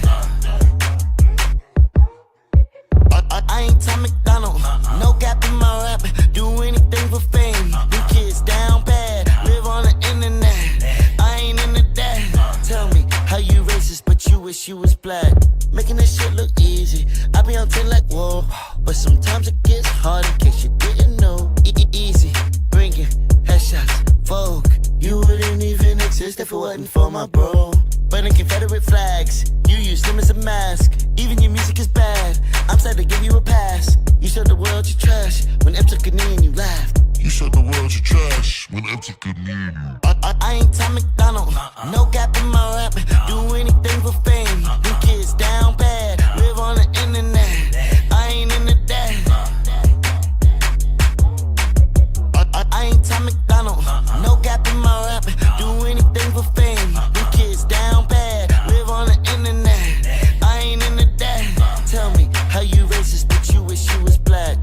I ain't Tom McDonald, no gap in my rap. Do anything for fame, them kids down bad, live on the internet, I ain't into that. Tell me how you racist, but you wish you was black. Making this shit look easy, I be on 10 like whoa, but sometimes it gets hard in case you didn't know. Easy, bringing headshots, Vogue. You wouldn't even exist if it wasn't for my bro. Burning Confederate flags, you use them as a mask. Even your music is bad, I'm sad to give you a pass. You showed the world your trash when M took a knee and you laughed. You showed the world your trash when M took a knee and you. I ain't Tom McDonald, no gap in my rap. Do anything for fame, them kids down bad, live on the internet, I ain't into that. I ain't Tom McDonald, no gap in my rap. Do anything for fame, them kids down bad, live on the internet, I ain't into that. Tell me how you racist, but you wish you was black.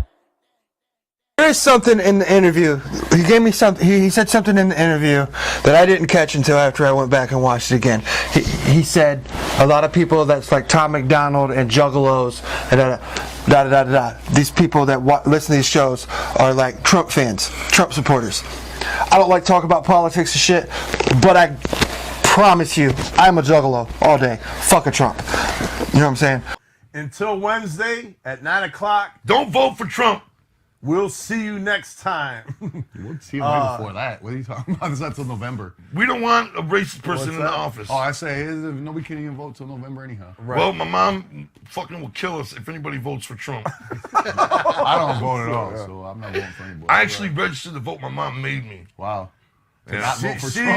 There is missed something in the interview. He gave me something. He said something in the interview that I didn't catch until after I went back and watched it again. He said a lot of people that's like Tom McDonald and Juggalos and these people that listen to these shows are like Trump fans, Trump supporters. I don't like talk about politics and shit, but I promise you, I'm a Juggalo all day. Fuck a Trump. You know what I'm saying? Until Wednesday at 9 o'clock. Don't vote for Trump. We'll see you next time. We'll see you way before that. What are you talking about? It's not till November. We don't want a racist person in the office. Oh, I say nobody can even vote till November anyhow. Right. Well, my mom fucking will kill us if anybody votes for Trump. I don't vote at all, so I'm not voting for anybody. I actually registered to vote. My mom made me. Wow. Yeah.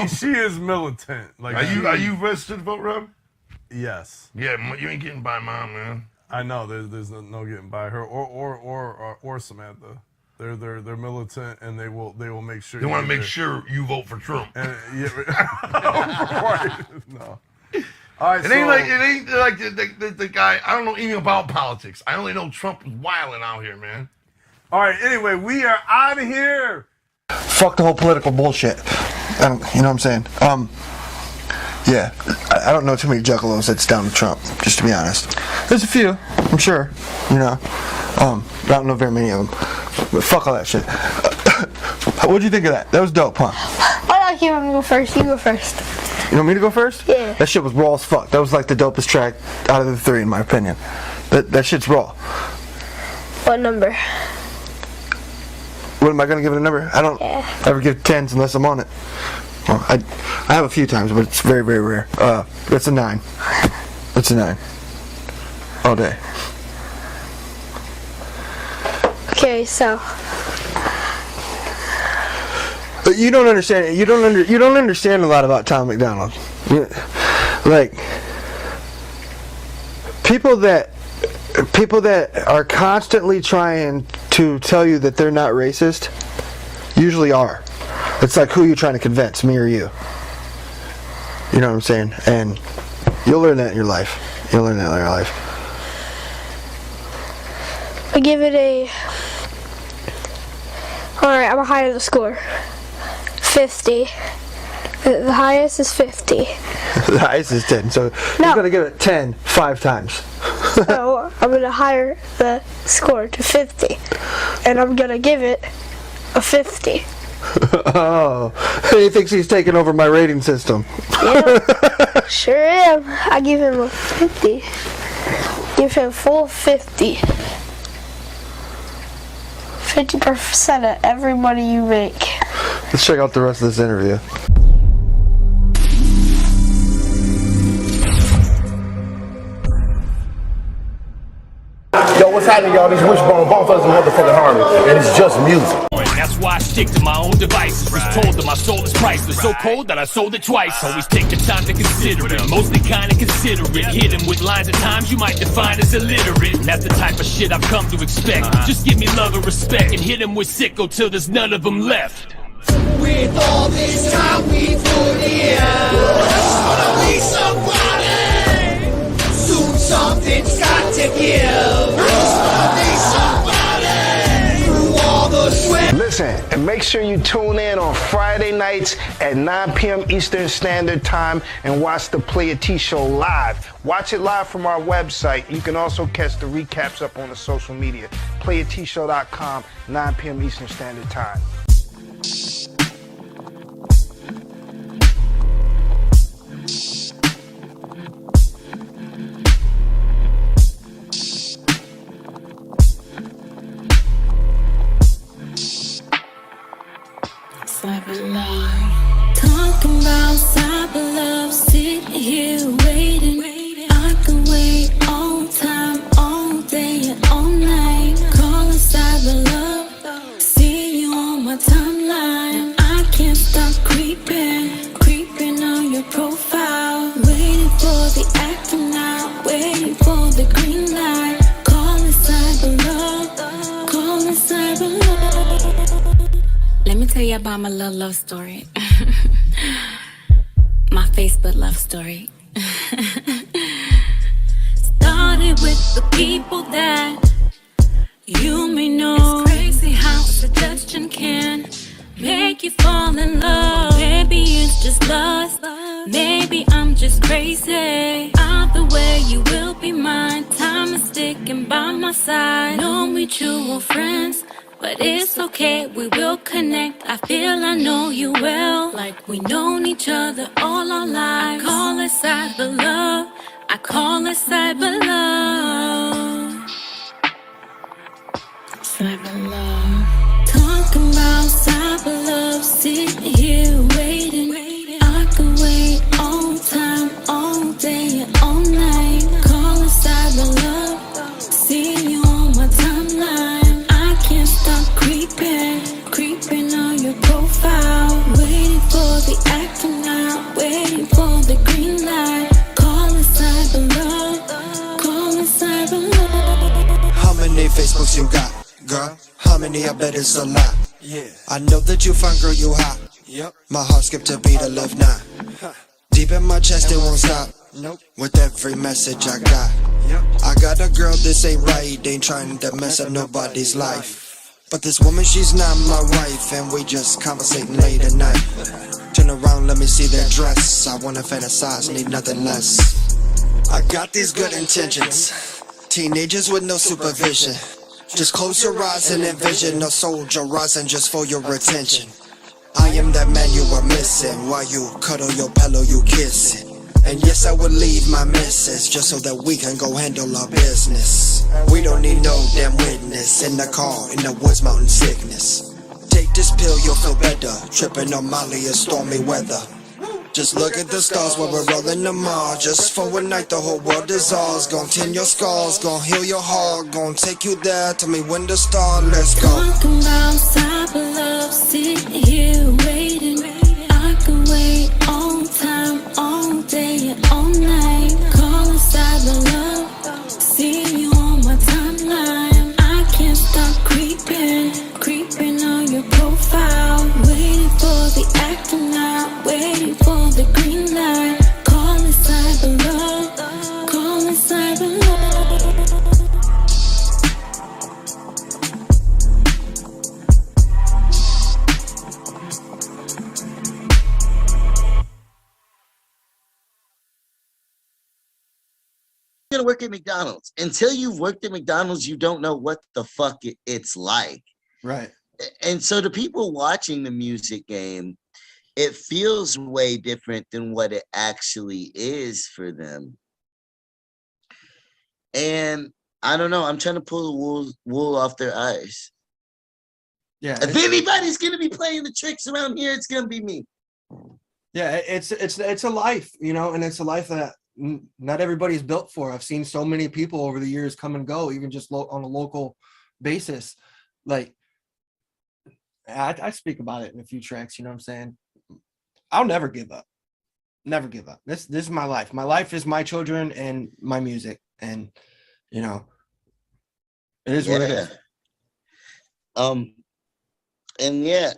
She is militant. Like, are you registered to vote, Rob? Yes. Yeah, you ain't getting by Mom, man. I know. There's no getting by her or Samantha. They're militant, and they will make sure. They want to make sure you vote for Trump. And, right. No. All right. It ain't like the guy. I don't know anything about politics. I only know Trump is wilding out here, man. All right. Anyway, we are out of here. Fuck the whole political bullshit. You know what I'm saying? Yeah, I don't know too many Juggalos that's down with Trump, just to be honest. There's a few, I'm sure, you know. I don't know very many of them. But fuck all that shit. What'd you think of that? That was dope, huh? Why not you want me to go first? You go first. You want me to go first? Yeah. That shit was raw as fuck. That was like the dopest track out of the three, in my opinion. That shit's raw. What number? What am I gonna give it a number? I don't ever give 10s unless I'm on it. Well, I have a few times, but it's very, very rare. It's a 9. It's a 9. All day. Okay, so. But you don't understand. You don't understand a lot about Tom McDonald. Like people that are constantly trying to tell you that they're not racist usually are. It's like, who are you trying to convince, me or you? You know what I'm saying? And you'll learn that in your life. You'll learn that in your life. I give it a... Alright, I'm higher the score. 50. The highest is 50. The highest is 10. So you're going to give it 10 5 times. No, I'm going to higher the score to 50. And I'm going to give it a 50. Oh, he thinks he's taking over my rating system. Yeah, sure am. I give him a 50. Give him full 50. 50% of every money you make. Let's check out the rest of this interview. Yo, what's happening, y'all? These Wishbone both of us in motherfucking harmony, and it's just music. That's why I stick to my own devices. Was told that my soul is priceless. So cold that I sold it twice. Always take the time to consider it. Mostly kinda considerate. Hit him with lines at times you might define as illiterate. And that's the type of shit I've come to expect. Just give me love and respect. And hit him with SicKKo till there's none of them left. With all this time we put in, just wanna be somebody. Soon something's got to give. Just wanna be somebody. Through all the sweat. Listen, and make sure you tune in on Friday nights at 9 p.m. Eastern Standard Time and watch the Play a T Show live. Watch it live from our website. You can also catch the recaps up on the social media. PlayATshow.com, 9 p.m. Eastern Standard Time. Cyber love, talking about cyber love, sit here waiting. I can wait all time, all day and all night. Call it cyber love, see you on my timeline. I can't stop creeping on your profile. Waiting for the acting out, waiting for the green light. Call it cyber love, call it cyber love. Let me tell you about my love story. My Facebook love story. Started with the people that you may know. It's crazy how suggestion can make you fall in love. Maybe it's just lust. Maybe I'm just crazy. Either way, you will be mine. Time is sticking by my side. No mutual friends, but it's okay, we will connect. I feel I know you well, like we known each other all our lives. I call it cyber love. I call it cyber love. Cyber love. Talking about cyber love, sitting here waiting. I could wait all time, all day, and all night. Call it cyber love. Seeing you on my timeline. I can't stop creeping on your profile. Waiting for the acting out, waiting for the green light. Call it cyber love. Call it cyber love. How many Facebooks you got, girl? How many? I bet it's a lot. Yeah. I know that you fine, girl, you hot. Yep. My heart skipped a beat of love now. Deep in my chest, it won't stop. Nope. With every message I got. Yep. I got a girl, this ain't right. Ain't trying to mess up nobody's life. But this woman, she's not my wife. And we just conversating late at night. Turn around, let me see that dress. I wanna fantasize, need nothing less. I got these good intentions. Teenagers with no supervision. Just close your eyes and envision a soldier rising just for your attention. I am that man you are missing. While you cuddle your pillow, you kiss it. And yes, I would leave my missus just so that we can go handle our business. We don't need no damn witness in the car, in the woods, mountain sickness. Take this pill, you'll feel better. Tripping on Molly is stormy weather. Just look at the stars while we're rolling them all. Just for a night, the whole world is ours. Gon' tend your scars, gon' heal your heart. Gon' take you there, tell me when to start, let's go. Talking about cyber love, sitting here waiting. I can wait all time, all day, and all night. Call it cyber love. Seeing you on my timeline. I can't stop creeping on your profile. Waiting for the acting out, waiting for the green light. Call it cyber love. Call it cyber love. Gonna work at McDonald's. Until you've worked at McDonald's, you don't know what the fuck it's like. Right. And so the people watching the music game, it feels way different than what it actually is for them. And I don't know, I'm trying to pull the wool off their eyes. Yeah. If anybody's gonna be playing the tricks around here, it's gonna be me. Yeah, it's a life, you know, and it's a life that not everybody's built for. I've seen so many people over the years come and go, even just on a local basis. Like, I speak about it in a few tracks, you know what I'm saying? I'll never give up. Never give up. This is my life. My life is my children and my music. And, you know, it is what it is. And yeah,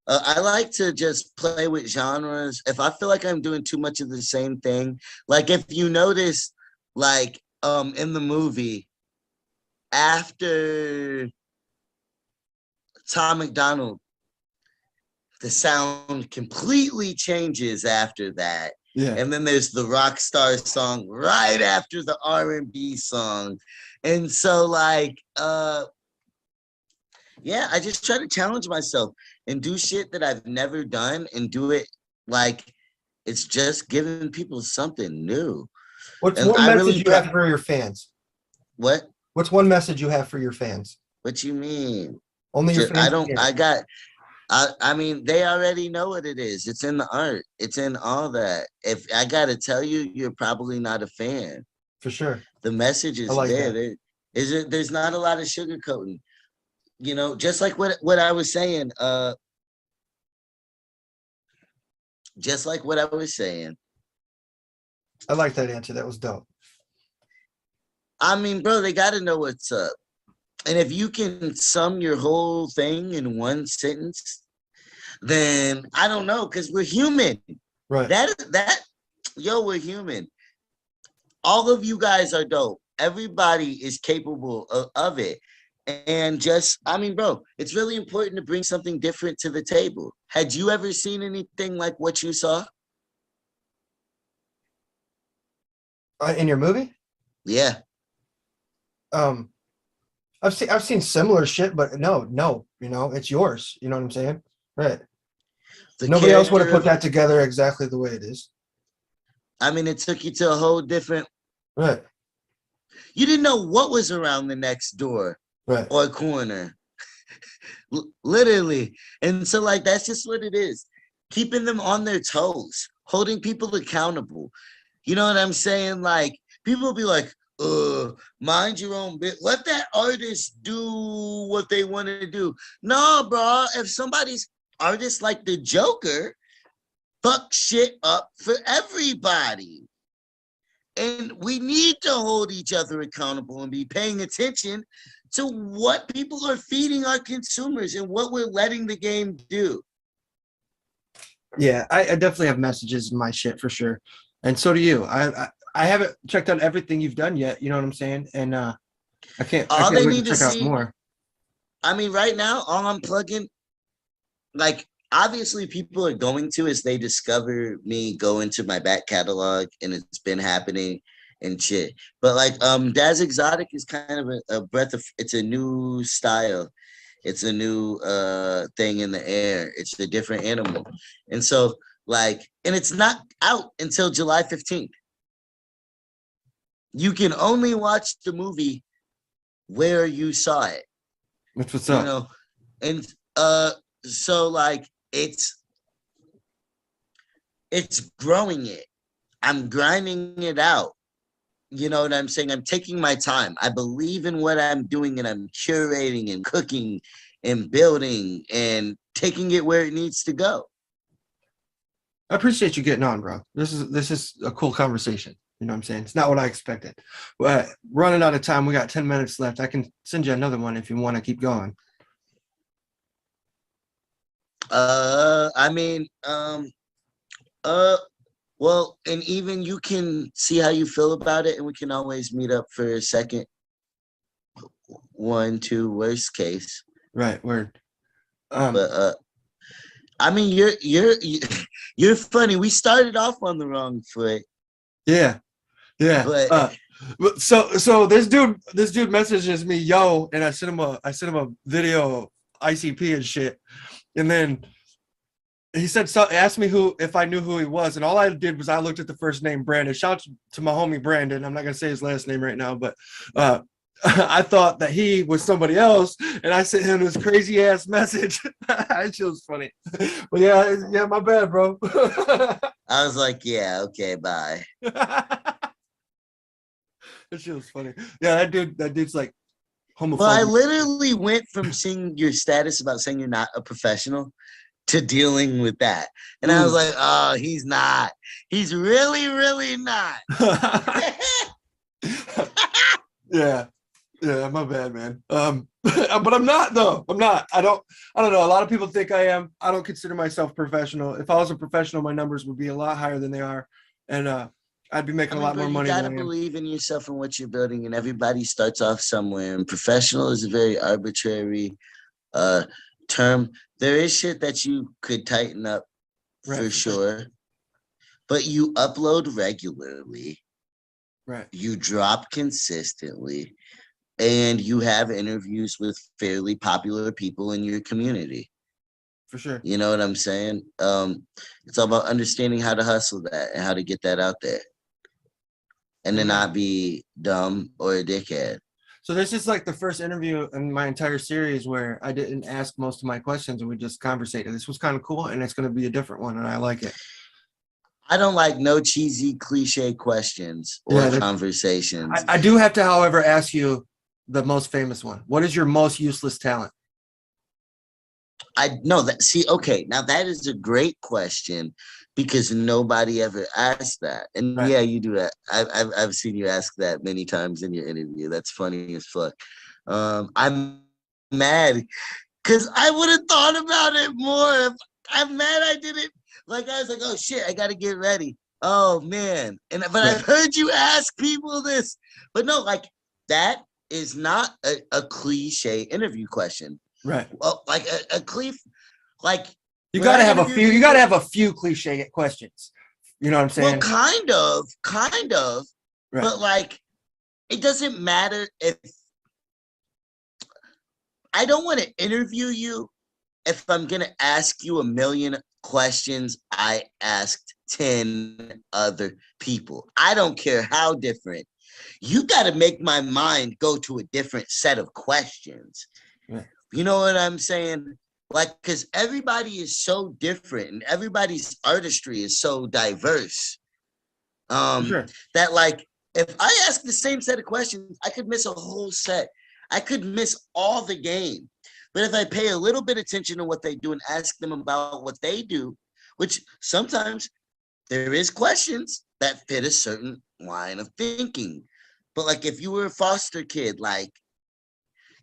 I like to just play with genres. If I feel like I'm doing too much of the same thing, like if you notice, like in the movie, after Tom McDonald, the sound completely changes after that. Yeah. And then there's the rock star song right after the R&B song. And so like, yeah, I just try to challenge myself and do shit that I've never done and do it like it's just giving people something new. What's And one I message really you have for your fans? What? What's one message you have for your fans? What you mean? Only your fans. I mean, they already know what it is. It's in the art. It's in all that. If I gotta tell you, you're probably not a fan. For sure. The message is like there. There's not a lot of sugarcoating. You know, just like what I was saying. Just like what I was saying. I like that answer. That was dope. I mean, bro, they got to know what's up. And if you can sum your whole thing in one sentence, then I don't know, because we're human. Right. We're human. All of you guys are dope. Everybody is capable of it. And just, I mean, bro, it's really important to bring something different to the table. Had you ever seen anything like what you saw? In your movie? Yeah. I've seen similar shit, but no, it's yours. You know what I'm saying? Right. Nobody else would have put that together exactly the way it is. I mean, it took you to a whole different. Right. You didn't know what was around the next door, right, or corner. Literally. And so, like, that's just what it is. Keeping them on their toes, holding people accountable. You know what I'm saying? Like, people will be like, mind your own bit. Let that artist do what they want to do. No, bro. If somebody's artist like the Joker, fuck shit up for everybody. And we need to hold each other accountable and be paying attention to what people are feeding our consumers and what we're letting the game do. Yeah, I definitely have messages in my shit for sure. And so do you. I haven't checked out everything you've done yet, you know what I'm saying? And I can't wait to check out more. I mean, right now, all I'm plugging, like, obviously people are going to, as they discover me, go into my back catalog, and it's been happening and shit. But like DaZ Exotic is kind of a breath of, it's a new style. It's a new thing in the air. It's a different animal. And so, like, and it's not out until July 15th. You can only watch the movie where you saw it. That's what's up. You know, and so like it's growing it. I'm grinding it out. You know what I'm saying? I'm taking my time. I believe in what I'm doing, and I'm curating and cooking and building and taking it where it needs to go. I appreciate you getting on, bro. This is a cool conversation. You know what I'm saying? It's not what I expected. But running out of time. We got 10 minutes left. I can send you another one if you want to keep going. I mean, well, and even you can see how you feel about it, and we can always meet up for a second. 1, 2, worst case. Right, word. But I mean, you're funny. We started off on the wrong foot. Yeah. But so this dude messages me, yo, and I sent him a video ICP and shit, and then he said, so asked me if I knew who he was, and all I did was I looked at the first name Brandon. Shout out to my homie Brandon. I'm not gonna say his last name right now, but I thought that he was somebody else, and I sent him this crazy ass message. That shit was funny. But yeah, my bad, bro. I was like, yeah, okay, bye. That shit was funny. Yeah, that dude's like homophobic. Well, I literally went from seeing your status about saying you're not a professional to dealing with that. And I was like, oh, he's not. He's really, really not. Yeah, my bad, man. But I'm not though. I'm not. I don't know. A lot of people think I am. I don't consider myself professional. If I was a professional, my numbers would be a lot higher than they are. And I'd be making a lot more money. You gotta believe in yourself and what you're building, and everybody starts off somewhere. And professional is a very arbitrary term. There is shit that you could tighten up for sure, but you upload regularly. Right. You drop consistently, and you have interviews with fairly popular people in your community. For sure. You know what I'm saying? It's all about understanding how to hustle that and how to get that out there. And then not be dumb or a dickhead. So this is like the first interview in my entire series where I didn't ask most of my questions and we just conversated. This was kind of cool, and it's going to be a different one, and I like it. I don't like no cheesy cliche questions or conversations. I do have to, however, ask you the most famous one. What is your most useless talent? I know that. See, okay, now that is a great question because nobody ever asked that. And yeah, you do that. I've seen you ask that many times in your interview. That's funny as fuck. I'm mad because I would have thought about it more. I'm mad I didn't. Like, I was like, oh shit, I got to get ready. Oh man. But I've heard you ask people this. But no, like that is not a cliche interview question. Right. Well, like a cliche, like you gotta have a few. You gotta have a few cliche questions. You know what I'm saying? Well, kind of. Right. But like, it doesn't matter if I don't want to interview you if I'm gonna ask you a million questions I asked 10 other people. I don't care how different. You got to make my mind go to a different set of questions. Right. You know what I'm saying? Like, because everybody is so different and everybody's artistry is so diverse. Sure. That like, if I ask the same set of questions, I could miss a whole set. I could miss all the game. But if I pay a little bit of attention to what they do and ask them about what they do, which sometimes there is questions that fit a certain line of thinking. But like, if you were a foster kid, like,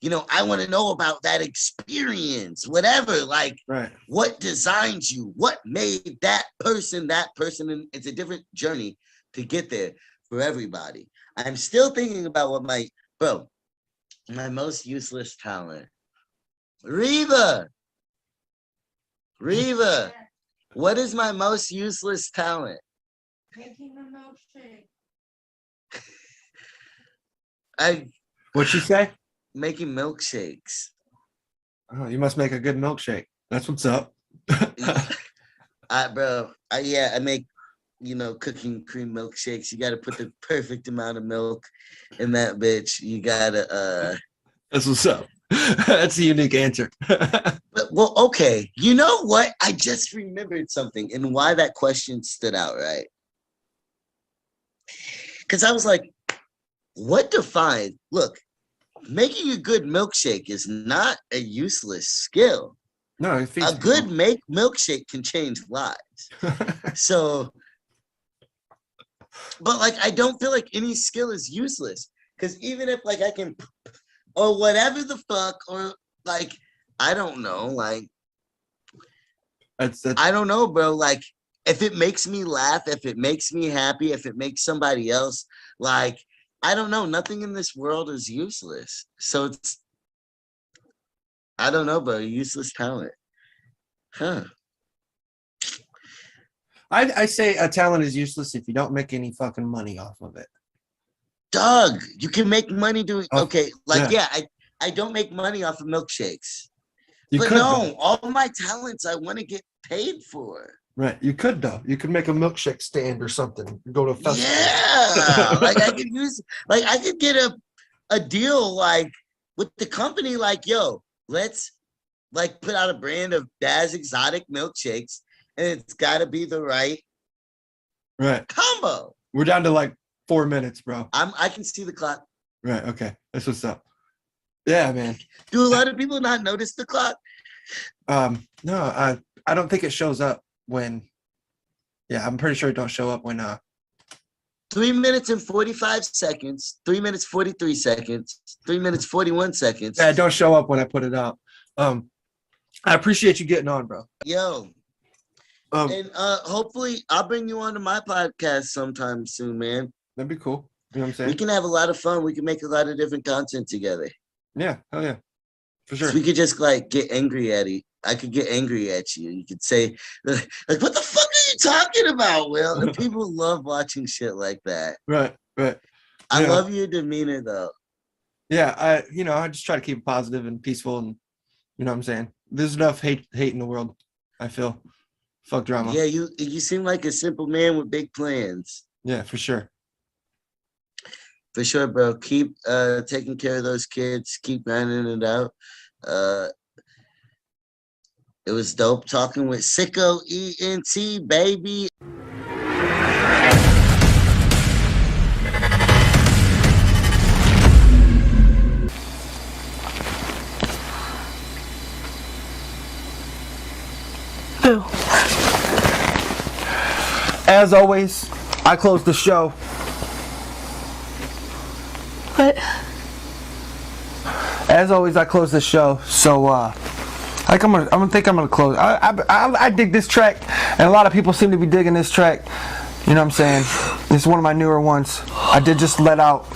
you know, I want to know about that experience, whatever, like, right. What designs you? What made that person, and it's a different journey to get there for everybody. I'm still thinking about what my most useless talent. Reva, what is my most useless talent? Making a milkshake. What'd she say? Making milkshakes. Oh, you must make a good milkshake. That's what's up. I make, cooking cream milkshakes. You got to put the perfect amount of milk in that bitch. You gotta. That's what's up. That's a unique answer. Well, okay. You know what? I just remembered something and why that question stood out, right? Because I was like, what defines? Look, making a good milkshake is not a useless skill. No, a good milkshake can change lives. So, but like, I don't feel like any skill is useless because even if like I can, or whatever the fuck, or like, I don't know, like, I don't know, bro. Like, if it makes me laugh, if it makes me happy, if it makes somebody else, like, I don't know. Nothing in this world is useless. So it's, I don't know, bro. Useless talent. Huh. I say a talent is useless if you don't make any fucking money off of it. Doug, you can make money doing, okay. Like, yeah, I don't make money off of milkshakes. But no, all my talents I want to get paid for. Right. You could though. You could make a milkshake stand or something. Go to a festival. Yeah. Like I could get a deal like with the company, like, yo, let's like put out a brand of DaZ Exotic milkshakes and it's gotta be the right combo. We're down to like 4 minutes, bro. I can see the clock. Right, okay. That's what's up. Yeah, man. Do a lot of people not notice the clock? No, I don't think it shows up when, I'm pretty sure it don't show up when 3 minutes and 45 seconds, 3 minutes 43 seconds, 3 minutes 41 seconds. Yeah, it don't show up when I put it out. I appreciate you getting on, bro. Yo. And hopefully I'll bring you onto my podcast sometime soon, man. That'd be cool. You know what I'm saying? We can have a lot of fun. We can make a lot of different content together. Yeah, hell yeah. For sure. So we could just like get angry at it. I could get angry at you. You could say, like, what the fuck are you talking about, Will? And people love watching shit like that. Right. I love your demeanor though. Yeah, I just try to keep it positive and peaceful, and you know what I'm saying? There's enough hate in the world, I feel. Fuck drama. Yeah, you seem like a simple man with big plans. Yeah, for sure. For sure, bro. Keep taking care of those kids. Keep grinding it out. It was dope talking with SicKKo ENT, baby. As always, I close the show. What? As always, I close the show. So, I'm gonna close. I dig this track, and a lot of people seem to be digging this track. You know what I'm saying? It's one of my newer ones. I did just let out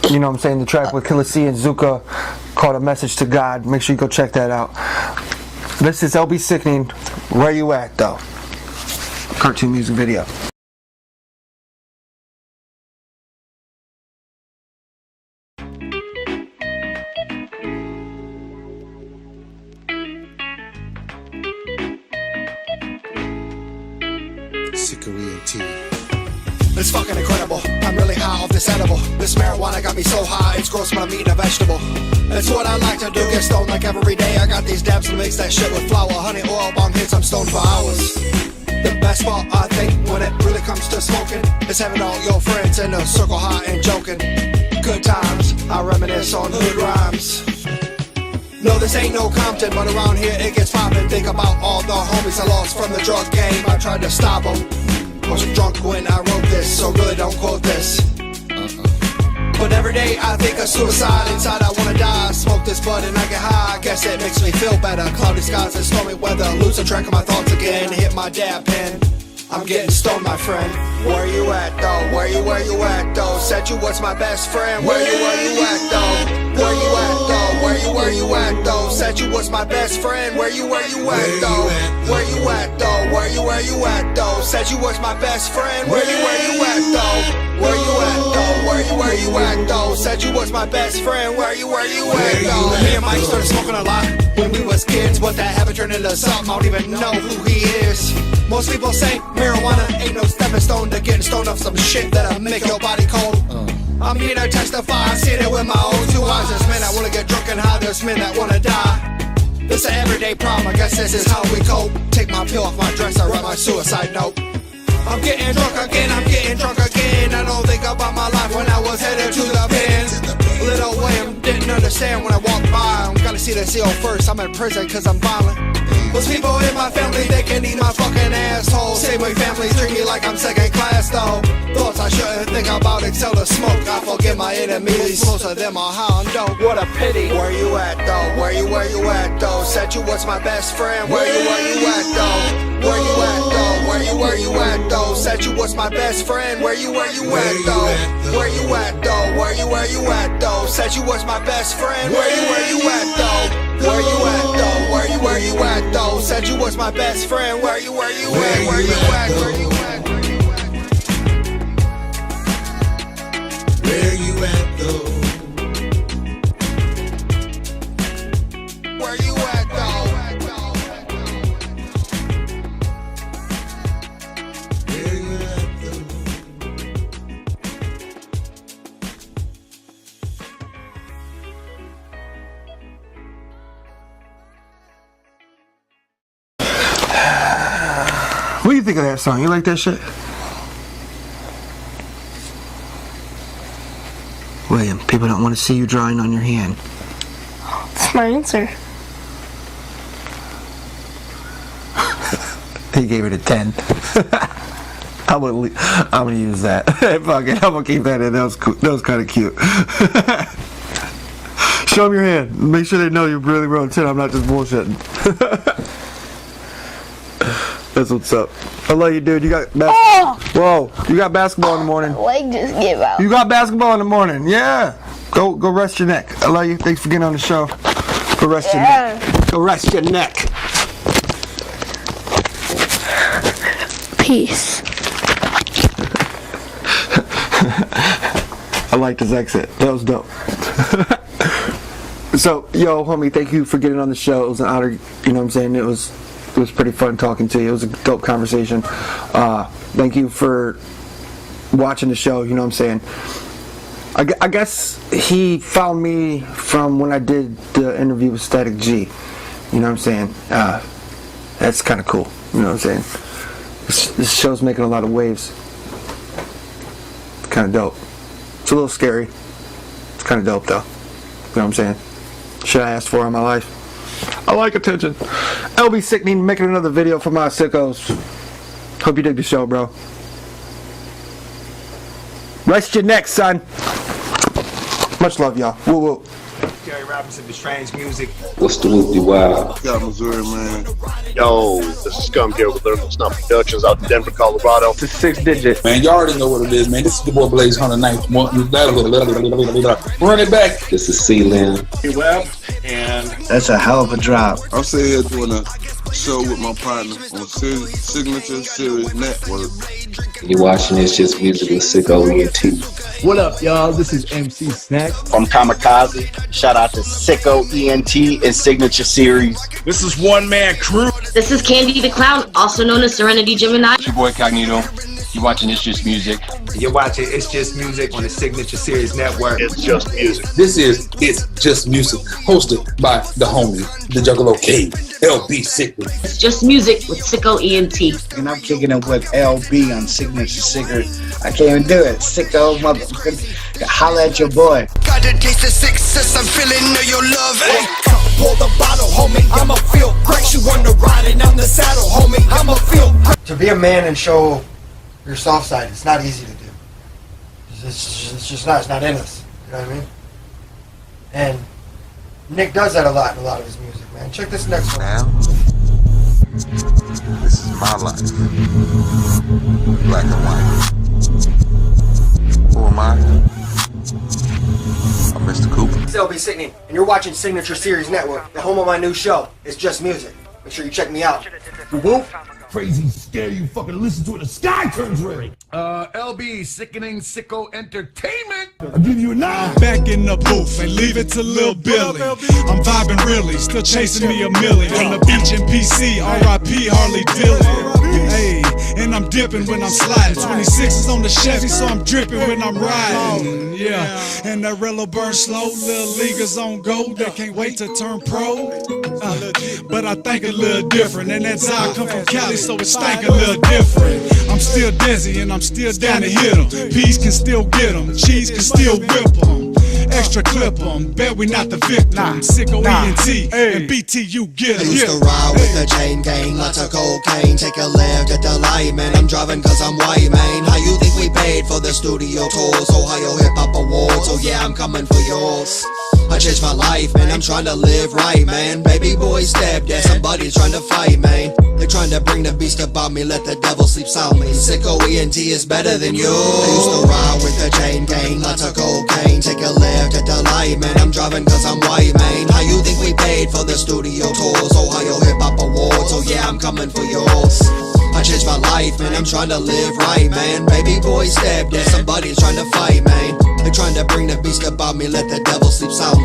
You know what I'm saying? The track with Killer C and Zuka called A Message to God. Make sure you go check that out. This is LB Sickning. Where you at, though? Cartoon music video. SicKKo ENT. It's fucking incredible. I'm really high off this edible. This marijuana got me so high, it's gross when I'm eating a vegetable. It's what I like to do, get stoned like every day. I got these dabs and mix that shit with flour, honey, oil, bomb hits, I'm stoned for hours. The best part, I think, when it really comes to smoking, is having all your friends in a circle high and joking. Good times, I reminisce on hood rhymes. No, this ain't no Compton, but around here it gets poppin'. Think about all the homies I lost from the drug game. I tried to stop them. Was drunk when I wrote this, so really don't quote this. But every day I think of suicide. Inside I wanna die. Smoke this bud and I get high. I guess it makes me feel better. Cloudy skies and stormy weather. Losing track of my thoughts again. Hit my dab pen. I'm getting stoned, my friend. Where you at though? Where you at though? Said you was my best friend. Where you at though? Where you at though? Where you at though? Said you was my best friend. Where you at though? Where you at though? Where you at though? Said you was my best friend. Where you at though? Where you at though? Where you at though? Said you was my best friend. Where you at though? Me and Mike started smoking a lot when we was kids, but that habit turned into something. I don't even know who he is. Most people say marijuana ain't no stepping stone to getting stoned off some shit that'll make your body cold. I'm here to testify, I seen it with my own two eyes. There's men that wanna get drunk and high, there's men that wanna die. It's an everyday problem, I guess this is how we cope. Take my pill off my dress, I write my suicide note. I'm getting drunk again, I don't think about my life when I was headed to the pen. Little William didn't understand when I walked by. I'm gonna see the CO first, I'm in prison cause I'm violent. Those people in my family, they can eat my fucking asshole. Same way families treat me like I'm second class though. Thoughts I shouldn't think about except to smoke. I forget my enemies, most of them are high on dope. What a pity. Where you at though? Where you at though? Said you was my best friend. Where you at though? Where you at though? Where you at though? Said you was my best friend. Where you at though? Where you at though? Where you at though? Said you was my best friend. Where you at though? Where you at though? Where you at though? Said you was my best friend. Where you at? Where you at? Where you at? Where you at though? Where you at though? Where you at though? What do you think of that song? You like that shit? William, people don't want to see you drawing on your hand. That's my answer. He gave it a 10. I'm gonna use that. Fuck it, I'm gonna keep that in. That was cool. That was kind of cute. Show them your hand. Make sure they know you really wrote 10. I'm not just bullshitting. That's what's up. I love you, dude. You got Whoa, you got basketball in the morning. My leg just gave out. You got basketball in the morning. Yeah. Go rest your neck. I love you. Thanks for getting on the show. Go rest your neck. Go rest your neck. Peace. I like this exit. That was dope. So, yo, homie, thank you for getting on the show. It was an honor. You know what I'm saying? It was pretty fun talking to you. It was a dope conversation. Thank you for watching the show. You know what I'm saying? I guess he found me from when I did the interview with Static G. You know what I'm saying? That's kind of cool. You know what I'm saying? This show's making a lot of waves. It's kind of dope. It's a little scary. It's kind of dope though. You know what I'm saying? Shit I asked for in my life. I like attention. LB Sickning making another video for my sickos. Hope you dig the show, bro. Rest your neck, son. Much love, y'all. Woo woo. Gary Robinson, The Strange Music. What's the whoopty wow? Got Missouri, man. Yo, this is Scum here with Lyrical Snuff Productions out in Denver, Colorado. It's a 6 digit. Man, you already know what it is, man. This is the boy Blaze 109th. Run it back. This is C-Lin. Web, and that's a hell of a drop. I'm sitting here doing a show with my partner on Signature Series Network. You watching It's Just Music with SicKKo ENT. What up, y'all? This is MC Snack. From Kamikaze. Shout out to SicKKo ENT and Signature Series. This is One Man Crew. This is Candy the Clown, also known as Serenity Gemini. It's your boy Cognito. You're watching It's Just Music. You're watching It's Just Music on the Signature Series Network. It's Just Music. This is It's Just Music, hosted by the homie, the Juggalo King, LB Sickning. It's Just Music with SicKKo ENT. And I'm kicking it with LB on Signature Cigarette. I can't even do it. SicKKo motherfucker. Holla at your boy. Got the taste of success, I'm feeling your love. Hey, pour the bottle, homie. I'ma feel great. You wanna ride and I'm the saddle, homie. I'ma feel great. To be a man and show your soft side, it's not easy to do. It's just not. It's not in us. You know what I mean? And Nick does that a lot in a lot of his music, man. Check this next one. Now, this is my life. Black and white. Who am I? I'm Mr. Cooper. It's LB Sickning, and you're watching Signature Series Network, the home of my new show. It's Just Music. Make sure you check me out. Whoop. Crazy scare you fucking listen to it, the sky turns red. LB Sickening SicKKo Entertainment. I'll give you a 9. Back in the booth and leave it to Lil Billy. I'm vibing really, still chasing me a milli. On the beach in PC, R.I.P. Harley Dillon. Hey, and I'm dipping when I'm sliding. 26 is on the Chevy, so I'm dripping when I'm riding. Yeah, and that Rello burn slow. Little leaguers on go, they can't wait to turn pro. But I think a little different, and that's how I come from Cali, so it stank a little different. I'm still dizzy and I'm still down to hit them. Peas can still get them, cheese can still whip them. Extra clip them, bet we not the victim. SicKKo ENT and BTU get I them. used to ride with the chain gang, lots of cocaine. Take a left at the light, man. I'm driving cause I'm white, man. How you think we paid for the studio tours? Ohio Hip Hop Awards, oh yeah, I'm coming for yours. I changed my life, man, I'm trying to live right, man. Baby boy stabbed, yeah, somebody's trying to fight, man. They're trying to bring the beast about me, let the devil sleep soundly. SicKKo ENT is better than you. I used to ride with the chain gang, lots of cocaine. Take a left at the light, man, I'm driving cause I'm white, man. How you think we paid for the studio tours? Ohio Hip Hop Awards, oh yeah, I'm coming for yours. I changed my life, man, I'm trying to live right, man. Baby boy stabbed, yeah, somebody's trying to fight, man. They're trying to bring the beast about me, let the devil sleep soundly.